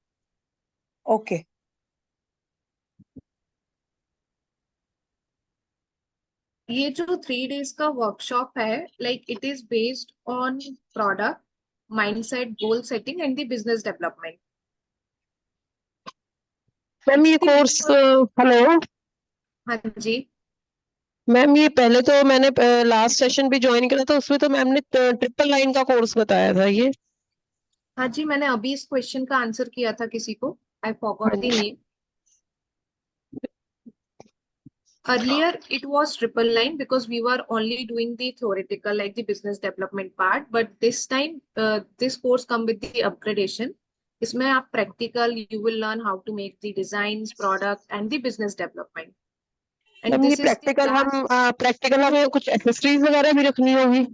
Okay. ये जो 3 days का वर्कशॉप है, like it is based on product, mindset, goal setting and the business development. Ma'am ये course, hello हाँ जी. Ma'am, ये पहले तो मैंने लास्ट सेशन भी ज्वाइन करा था, उसमें तो मैम ने ट्रिपल लाइन का कोर्स बताया था ये। हाँ जी, मैंने अभी इस क्वेश्चन का आंसर किया था किसी को. I forgot the name. Earlier, it was triple line because we were only doing the theoretical, like the business development part. But this time, this course come with the upgradation. इसमें आप practical, you will learn how to make the designs, product, and the business development. And ma'am ये this is the last. Practical हमें कुछ accessories वगैरह भी रखनी होगी?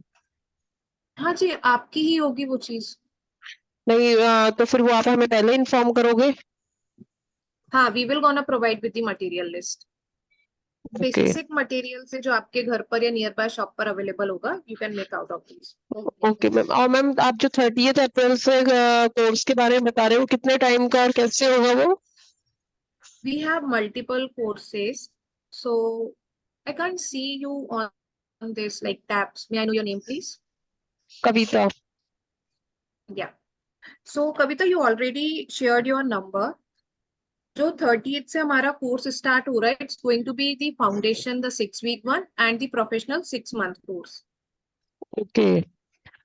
हाँ जी, आपकी ही होगी वो चीज. नहीं, तो फिर वो आप हमें पहले इन्फॉर्म करोगे? हाँ, we will gonna provide with the material list. Okay basic material से जो आपके घर पर या नियर बाय शॉप पर अवेलेबल होगा, you can make out of this. Okay ma'am. और मैम आप जो 30 अप्रैल से कोर्स के बारे में बता रहे हो, कितने टाइम का और कैसे होगा वो? We have multiple courses, so I can't see you on this like tabs. May I know your name, please? Kavita. Yeah. So Kavita, you already shared your number. जो 30th से हमारा कोर्स स्टार्ट हो रहा है, it's going to be the foundation, the 6 week one and the professional 6 month कोर्स। Okay,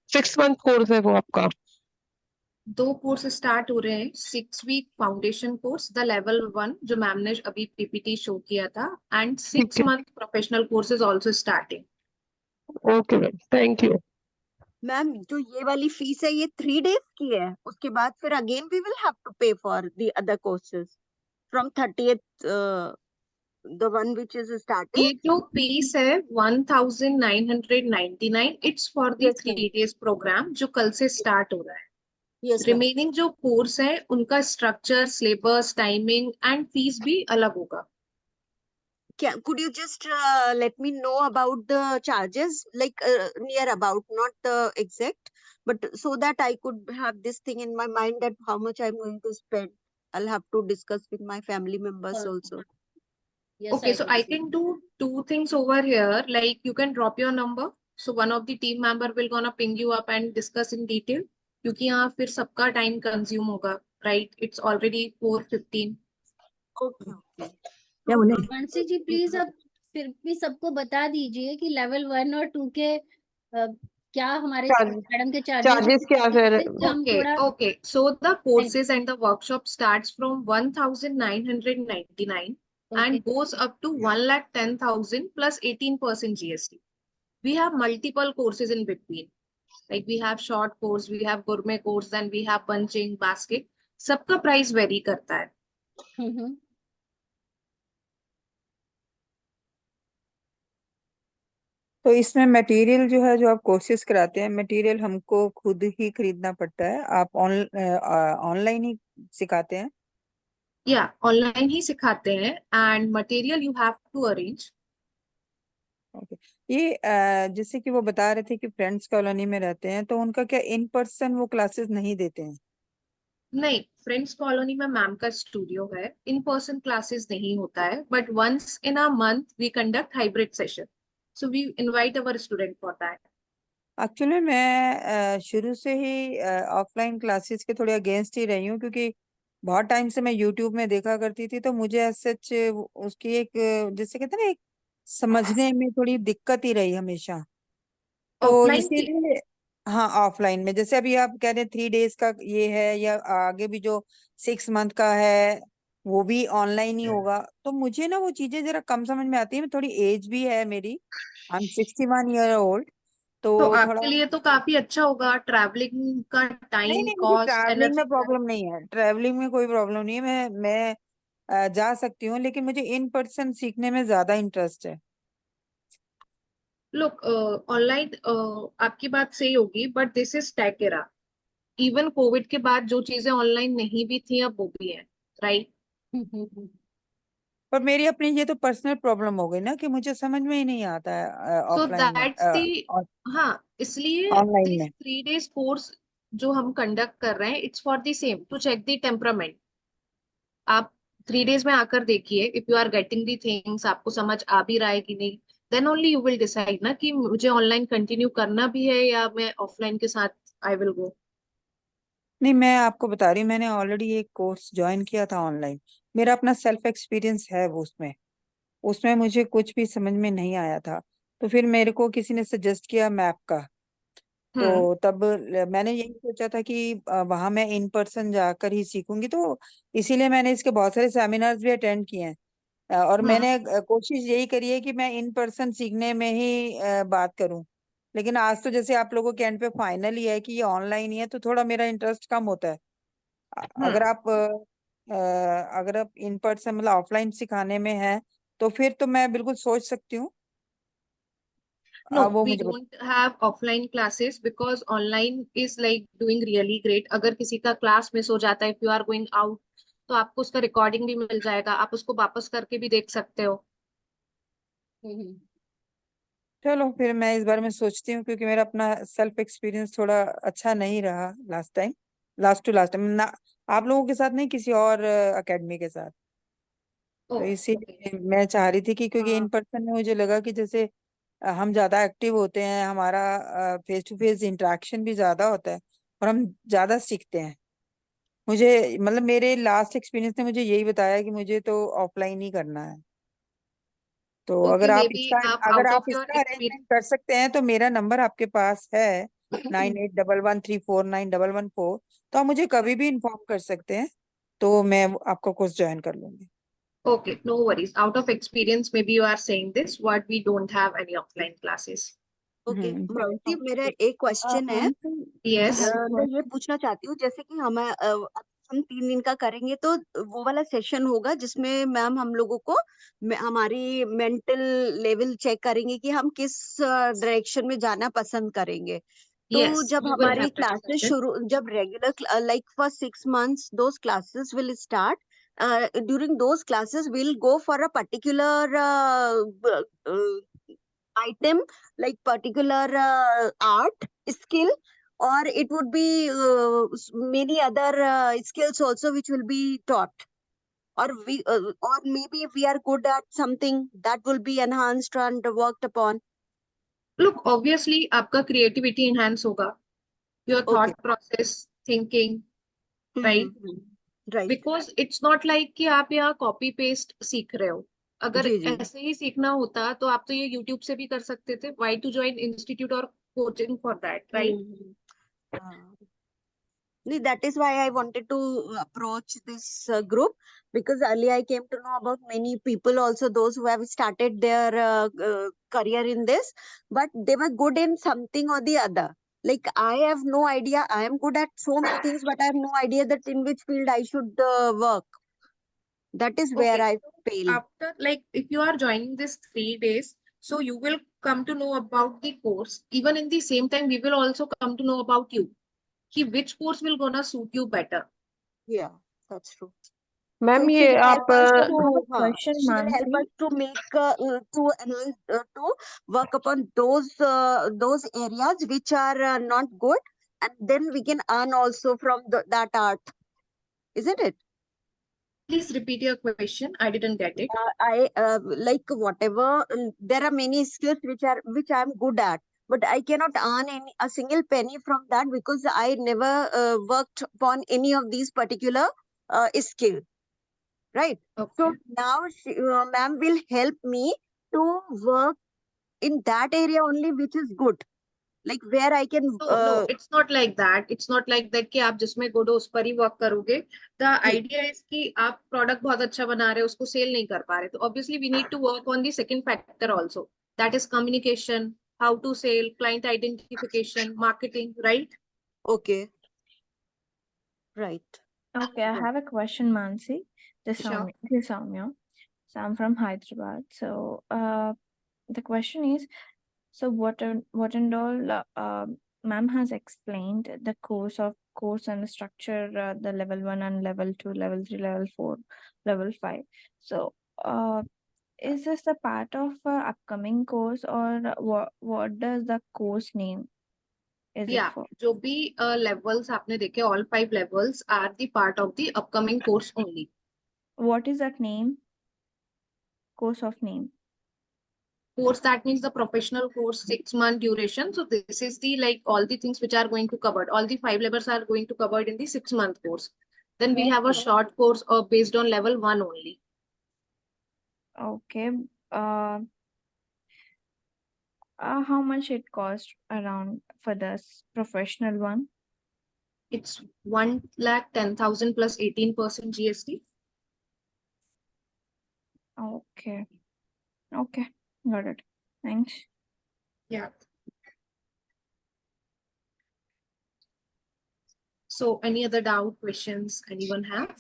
6 month course है वो आपका? दो कोर्स स्टार्ट हो रहे हैं, 6 week foundation course the level 1 जो मैम ने अभी पीपीटी शो किया था, एंड ठीक 6 month professional course is also starting. है, okay ma'am, thank you. Ma'am जो ये वाली फीस है ये 3 days की है, उसके बाद फिर again we will have to pay for the other courses from 30th, the one which is starting. ये जो फीस है 1999, it's for the Yes, ma'am. 3 days program जो कल से स्टार्ट हो रहा है। Yes, ma'am. रिमेनिंग जो कोर्स है उनका structure, syllabus, timing and fees भी अलग होगा। Could you just let me know about the charges, like near about, not the exact, but so that I could have this thing in my mind that how much I'm going to spend. I'll have to discuss with my family members also. Yes, Okay, I so will I see. can do two things over here. Like you can drop your number. So one of the team member will gonna ping you up and discuss in detail. क्योंकि यहाँ फिर सबका time consume होगा, right? It's already 4:15. Okay, okay. Mansi ji please अब फिर भी सबको बता दीजिए कि लेवल 1 और 2 के क्या हमारे मैडम के चार्जेस चार्जेस क्या सर? हम Okay, थोड़ा okay. So the courses and the workshop starts from 1999 and goes up to 1,10,000 plus 18% GST. We have multiple courses in between. Like we have short course, we have gourmet course, then we have bunching, basket. सबका price very करता है। तो इसमें material जो है, जो आप courses कराते हैं, मटेरियल हमको खुद ही खरीदना पड़ता है? आप ऑनलाइन ही सिखाते हैं? या ऑनलाइन ही सिखाते हैं and material you have to arrange. Okay, ये जैसे कि वो बता रहे थे कि फ्रेंड्स कॉलोनी में रहते हैं, तो उनका क्या इन पर्सन वो क्लासेस नहीं देते हैं? नहीं, फ्रेंड्स कॉलोनी में मैम का स्टूडियो है, इन पर्सन क्लासेस नहीं होता है, but once in a month we conduct hybrid session, so we invite our student for that. Actually मैं शुरू से ही ऑफलाइन क्लासेस के थोड़े अगेंस्ट ही रही हूँ, क्योंकि बहुत टाइम से मैं यूट्यूब में देखा करती थी, तो मुझे सच उसकी एक जैसे कहते हैं ना, एक समझने में थोड़ी दिक्कत ही रही हमेशा। तो ऑफलाइन की इसीलिए हाँ, ऑफलाइन में जैसे अभी आप कह रहे हैं 3 days का ये है, या आगे भी जो 6 month का है वो भी ऑनलाइन ही होगा, तो मुझे ना वो चीजें जरा कम समझ में आती है। थोड़ी एज भी है मेरी, आई एम 61 year old, तो तो थोड़ा आपके लिए तो काफी अच्छा होगा, ट्रैवलिंग का नहीं टाइम, नहीं, मुझे कॉस्ट, ट्रैवलिंग में एनर्जी। प्रॉब्लम नहीं है, ट्रैवलिंग में कोई प्रॉब्लम नहीं है, मैं जा सकती हूँ, लेकिन मुझे इन पर्सन सीखने में ज्यादा इंटरेस्ट है। लुक, ऑनलाइन आपकी बात सही होगी, but this is tech era. Even Covid के बाद जो चीजें ऑनलाइन नहीं भी थी अब वो भी है, राइट? पर मेरी अपनी ये तो पर्सनल प्रॉब्लम हो गई ना, कि मुझे समझ में ही नहीं आता है सो ऑफलाइन में, दैट्स दी, हाँ, इसलिए ऑनलाइन दिस में। 3 days कोर्स जो हम कंडक्ट कर रहे हैं, it's for the same to check the temperament. आप 3 days में आकर देखिए, if you are getting the things, आपको समझ आ भी रहा है कि नहीं, then only you will decide ना कि मुझे ऑनलाइन कंटिन्यू करना भी है या मैं ऑफलाइन के साथ आई विल गो। नहीं, मैं आपको बता रही हूँ, मैंने ऑलरेडी एक कोर्स ज्वाइन किया था ऑनलाइन, मेरा अपना सेल्फ एक्सपीरियंस है वो, उसमें उसमें मुझे कुछ भी समझ में नहीं आया था। तो फिर मेरे को किसी ने सजेस्ट किया मैप का, तो तब मैंने यही सोचा था कि वहां मैं इन पर्सन जाकर ही सीखूंगी, तो इसीलिए मैंने इसके बहुत सारे सेमिनार्स भी अटेंड किए हैं। और मैंने कोशिश यही करी है कि मैं इन पर्सन सीखने में ही बात करूं। लेकिन आज तो जैसे आप लोगों के एंड पे फाइनल ही है कि ये ऑनलाइन ही है, तो थोड़ा मेरा इंटरेस्ट कम होता है। अगर आप इन पर्सन मतलब ऑफलाइन सिखाने में है, तो फिर तो मैं बिल्कुल सोच सकती हूँ। No, वो we मुझे don't have offline classes because online is like doing really great. अगर किसी का क्लास मिस हो जाता है, if you are going out, तो आपको उसका रिकॉर्डिंग भी मिल जाएगा, आप उसको वापस करके भी देख सकते हो। चलो फिर मैं इस बारे में सोचती हूँ, क्योंकि मेरा अपना सेल्फ एक्सपीरियंस थोड़ा अच्छा नहीं रहा लास्ट टू लास्ट टाइम ना, आप लोगों के साथ नहीं, किसी और एकेडमी के साथ। तो ओके, इसीलिए मैं चाह रही थी कि, क्योंकि इन पर्सन में मुझे लगा कि जैसे हम ज्यादा एक्टिव होते हैं, हमारा फेस टू फेस इंटरेक्शन भी ज्यादा होता है और हम ज्यादा सीखते हैं। मुझे मतलब मेरे लास्ट एक्सपीरियंस ने मुझे यही बताया कि मुझे तो ऑफलाइन ही करना है। तो ओके, अगर मे आप बी इसका आप अगर आउट आप ऑफ योर इसका एक्सपीरियंस, अरेंजमेंट कर सकते हैं तो मेरा नंबर आपके पास है 9811349114, तो आप मुझे कभी भी इन्फॉर्म कर सकते हैं, तो मैं आपका कोर्स ज्वाइन कर लूंगी। okay, no worries. Out of experience, maybe you are saying this, what we don't have any offline classes. Okay तो मानसी, मेरा एक क्वेश्चन है। Yes. मैं ये पूछना चाहती हूँ, जैसे कि हम 3 दिन का करेंगे, तो वो वाला सेशन होगा जिसमें मैम हम लोगों को हमारी मेंटल लेवल चेक करेंगे कि हम किस डायरेक्शन में जाना पसंद करेंगे। तो Yes, जब you will हमारी have that क्लासेस session. शुरू, जब regular like for 6 months those classes will start, during those classes we'll go for a particular item, like particular art skill, or it would be many other skills also which will be taught, or or maybe if we are good at something that will be enhanced and worked upon. Look, obviously आपका creativity enhance होगा, your Okay. thought process, thinking, right? Right. Because it's not like कि आप यहाँ copy paste सीख रहे हो। अगर जी जी। ऐसे ही सीखना होता तो आप तो ये YouTube से भी कर सकते थे। Why to join institute or coaching for that, right? That is why I wanted to approach this group, because earlier I came to know about many people also, those who have started their career in this, but they were good in something or the other. Like I have no idea. I am good at so many things, but I have no idea that in which field I should work. That is where Okay, I so fail. after, like, if you are joining this 3 days, so you will come to know about the course. Even in the same time, we will also come to know about you. कि which course will gonna suit you better. Yeah, that's true. Ma'am So she ये will help आप us I have to, a question, she will help Mansi. us to make to enhance to work upon those areas which are not good, and then we can earn also from that art, isn't it? Please repeat your question. I didn't get it. I like whatever, there are many skills which I'm good at, but I cannot earn a single penny from that because I never worked upon any of these particular skill. Right. So Okay. now ma'am will help me to work in that area only, which is good, like where I can. No, it's not like that. It's not like that कि आप जिसमें good हो उस पर ही work करोगे. The idea is कि आप product बहुत अच्छा बना रहे हो, उसको sell नहीं कर पा रहे. तो obviously we need to work on the second factor also. That is communication, how to sell, client identification, marketing, right? Okay. Right. Okay, I have a question, Mansi. This Sure. is Soumya. So I'm from Hyderabad. So the question is, so what and all ma'am has explained the course and the structure, the level 1 and level 2, level 3, level 4, level 5. So is this the part of upcoming course, or what does the course name is it Yeah, for? जो भी levels आपने देखे, all 5 levels are the part of the upcoming course only. What is that name? Course of name? Course, that means the professional course, 6-month duration. So this is the like all the things which are going to covered. All the 5 levels are going to covered in the 6-month course. Then we have a short course based on level 1 only. Okay. How much it cost around for this professional one? It's 1,10,000 plus 18% GST. Okay. Okay. Got it. Thanks. Yeah. So any other doubt, questions anyone have?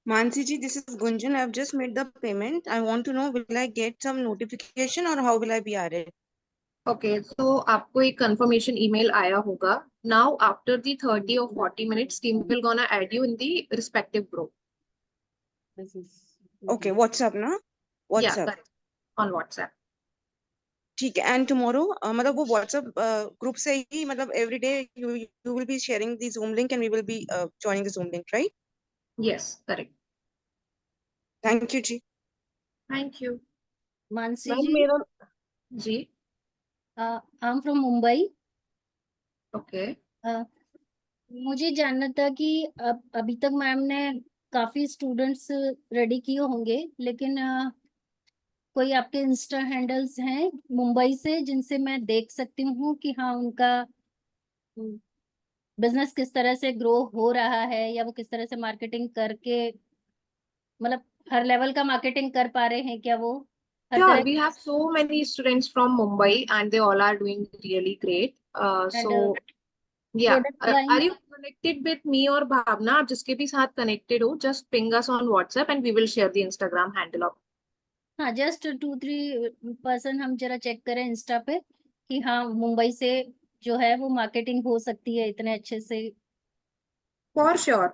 Mansi ji, this is Gunjan. I've just made the payment. I want to know, will I get some notification or how will I be added? Okay, so आपको एक confirmation email आया होगा. Now after the 30 or 40 minutes, team will gonna add you in the respective group. Okay, WhatsApp na? Yeah, WhatsApp. correct. On WhatsApp. ठीक है. And tomorrow, मतलब वो WhatsApp group से ही मतलब every day you will be sharing the Zoom link and we will be joining the Zoom link, right? Yes, correct. Thank you जी. Thank you. Mansi ma'am ji? मेरा जी. I am from Mumbai. Okay. मुझे जानना था कि अभी तक ma'am ने काफी स्टूडेंट्स रेडी किए होंगे, लेकिन कोई आपके इंस्टा हैंडल्स हैं मुंबई से जिनसे मैं देख सकती हूँ कि हाँ उनका बिजनेस किस तरह से ग्रो हो रहा है, या वो किस तरह से मार्केटिंग करके, मतलब हर लेवल का मार्केटिंग कर पा रहे हैं क्या वो हर Sure, तरह we have so many students from Mumbai and they all are doing really great. And So yeah, product line? are you connected with me or Bhavna? आप जिसके भी साथ connected हो, just ping us on WhatsApp and we will share the Instagram handle of. हाँ, just 2-3% हम जरा check करें Insta पे कि हाँ मुंबई से जो है वो मार्केटिंग हो सकती है इतने अच्छे से. For sure,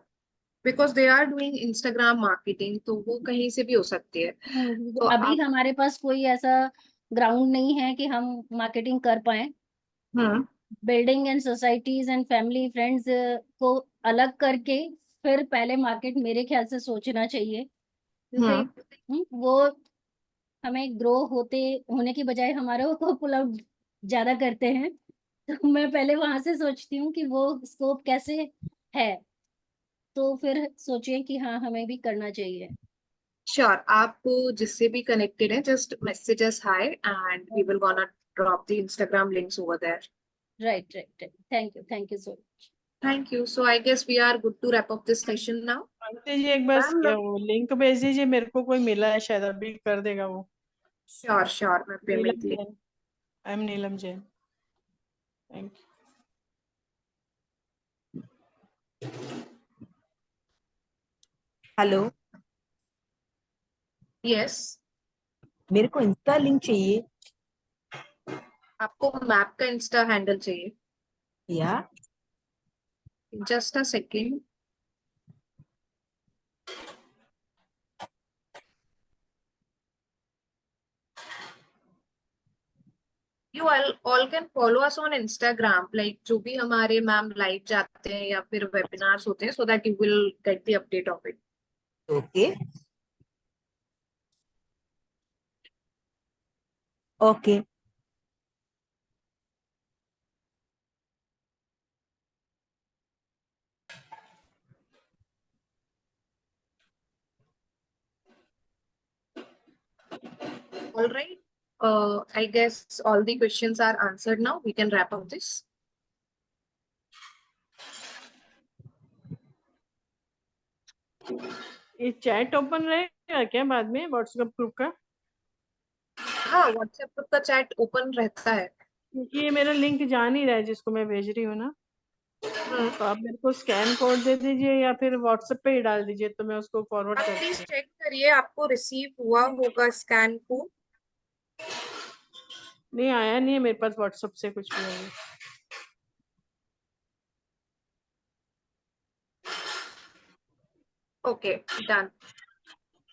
because they are doing Instagram marketing, तो वो कहीं से भी हो सकती है. तो अभी आप हमारे पास कोई ऐसा ग्राउंड नहीं है कि हम मार्केटिंग कर पाए. Building and societies and family friends को अलग करके फिर पहले मार्केट मेरे ख्याल से सोचना चाहिए, क्योंकि वो हमें ग्रो होने की बजाय हमारे को पुल आउट ज्यादा करते हैं. तो मैं पहले वहां से सोचती हूँ कि वो स्कोप कैसे है, तो फिर सोचिए कि हाँ हमें भी करना चाहिए. Sure, आप जिससे भी connected हैं, just message us hi and we will gonna drop the Instagram links over there. Right. Thank you so much. Thank you. So I guess we are good to wrap up this session now. Aunty जी एक बार Ma'am, वो link भेज दीजिए, मेरे को कोई मिला है शायद, अभी कर देगा वो. sure, मैं payment Neelam link. Jain. I am Neelam Jain. Thank you. Hello, Yes, मेरे को इंस्टा लिंक चाहिए. आपको मैप का इंस्टा हैंडल चाहिए? या Just a second. You all can follow us on Instagram, like जो भी हमारे मैम लाइव जाते हैं या फिर वेबिनार्स होते हैं, so that you will get the update of it. Okay okay. All right. I guess all the questions are answered now. We can wrap up this. ये चैट ओपन रहेगा क्या बाद में व्हाट्सएप ग्रुप का? हाँ, WhatsApp group का chat open रहता है. क्योंकि ये मेरा लिंक जा नहीं रहा है जिसको मैं भेज रही हूँ ना, तो आप मेरे को स्कैन कोड दे दीजिए या फिर व्हाट्सएप पे ही डाल दीजिए, तो मैं उसको फॉरवर्ड आप कर प्लीज दूंगी. चेक करिए, आपको रिसीव हुआ होगा स्कैन कोड. नहीं आया नहीं है मेरे पास व्हाट्सएप से कुछ भी अभी. Okay, done.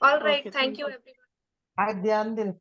All right, Okay, thank you thank you. everyone. ध्यान दे.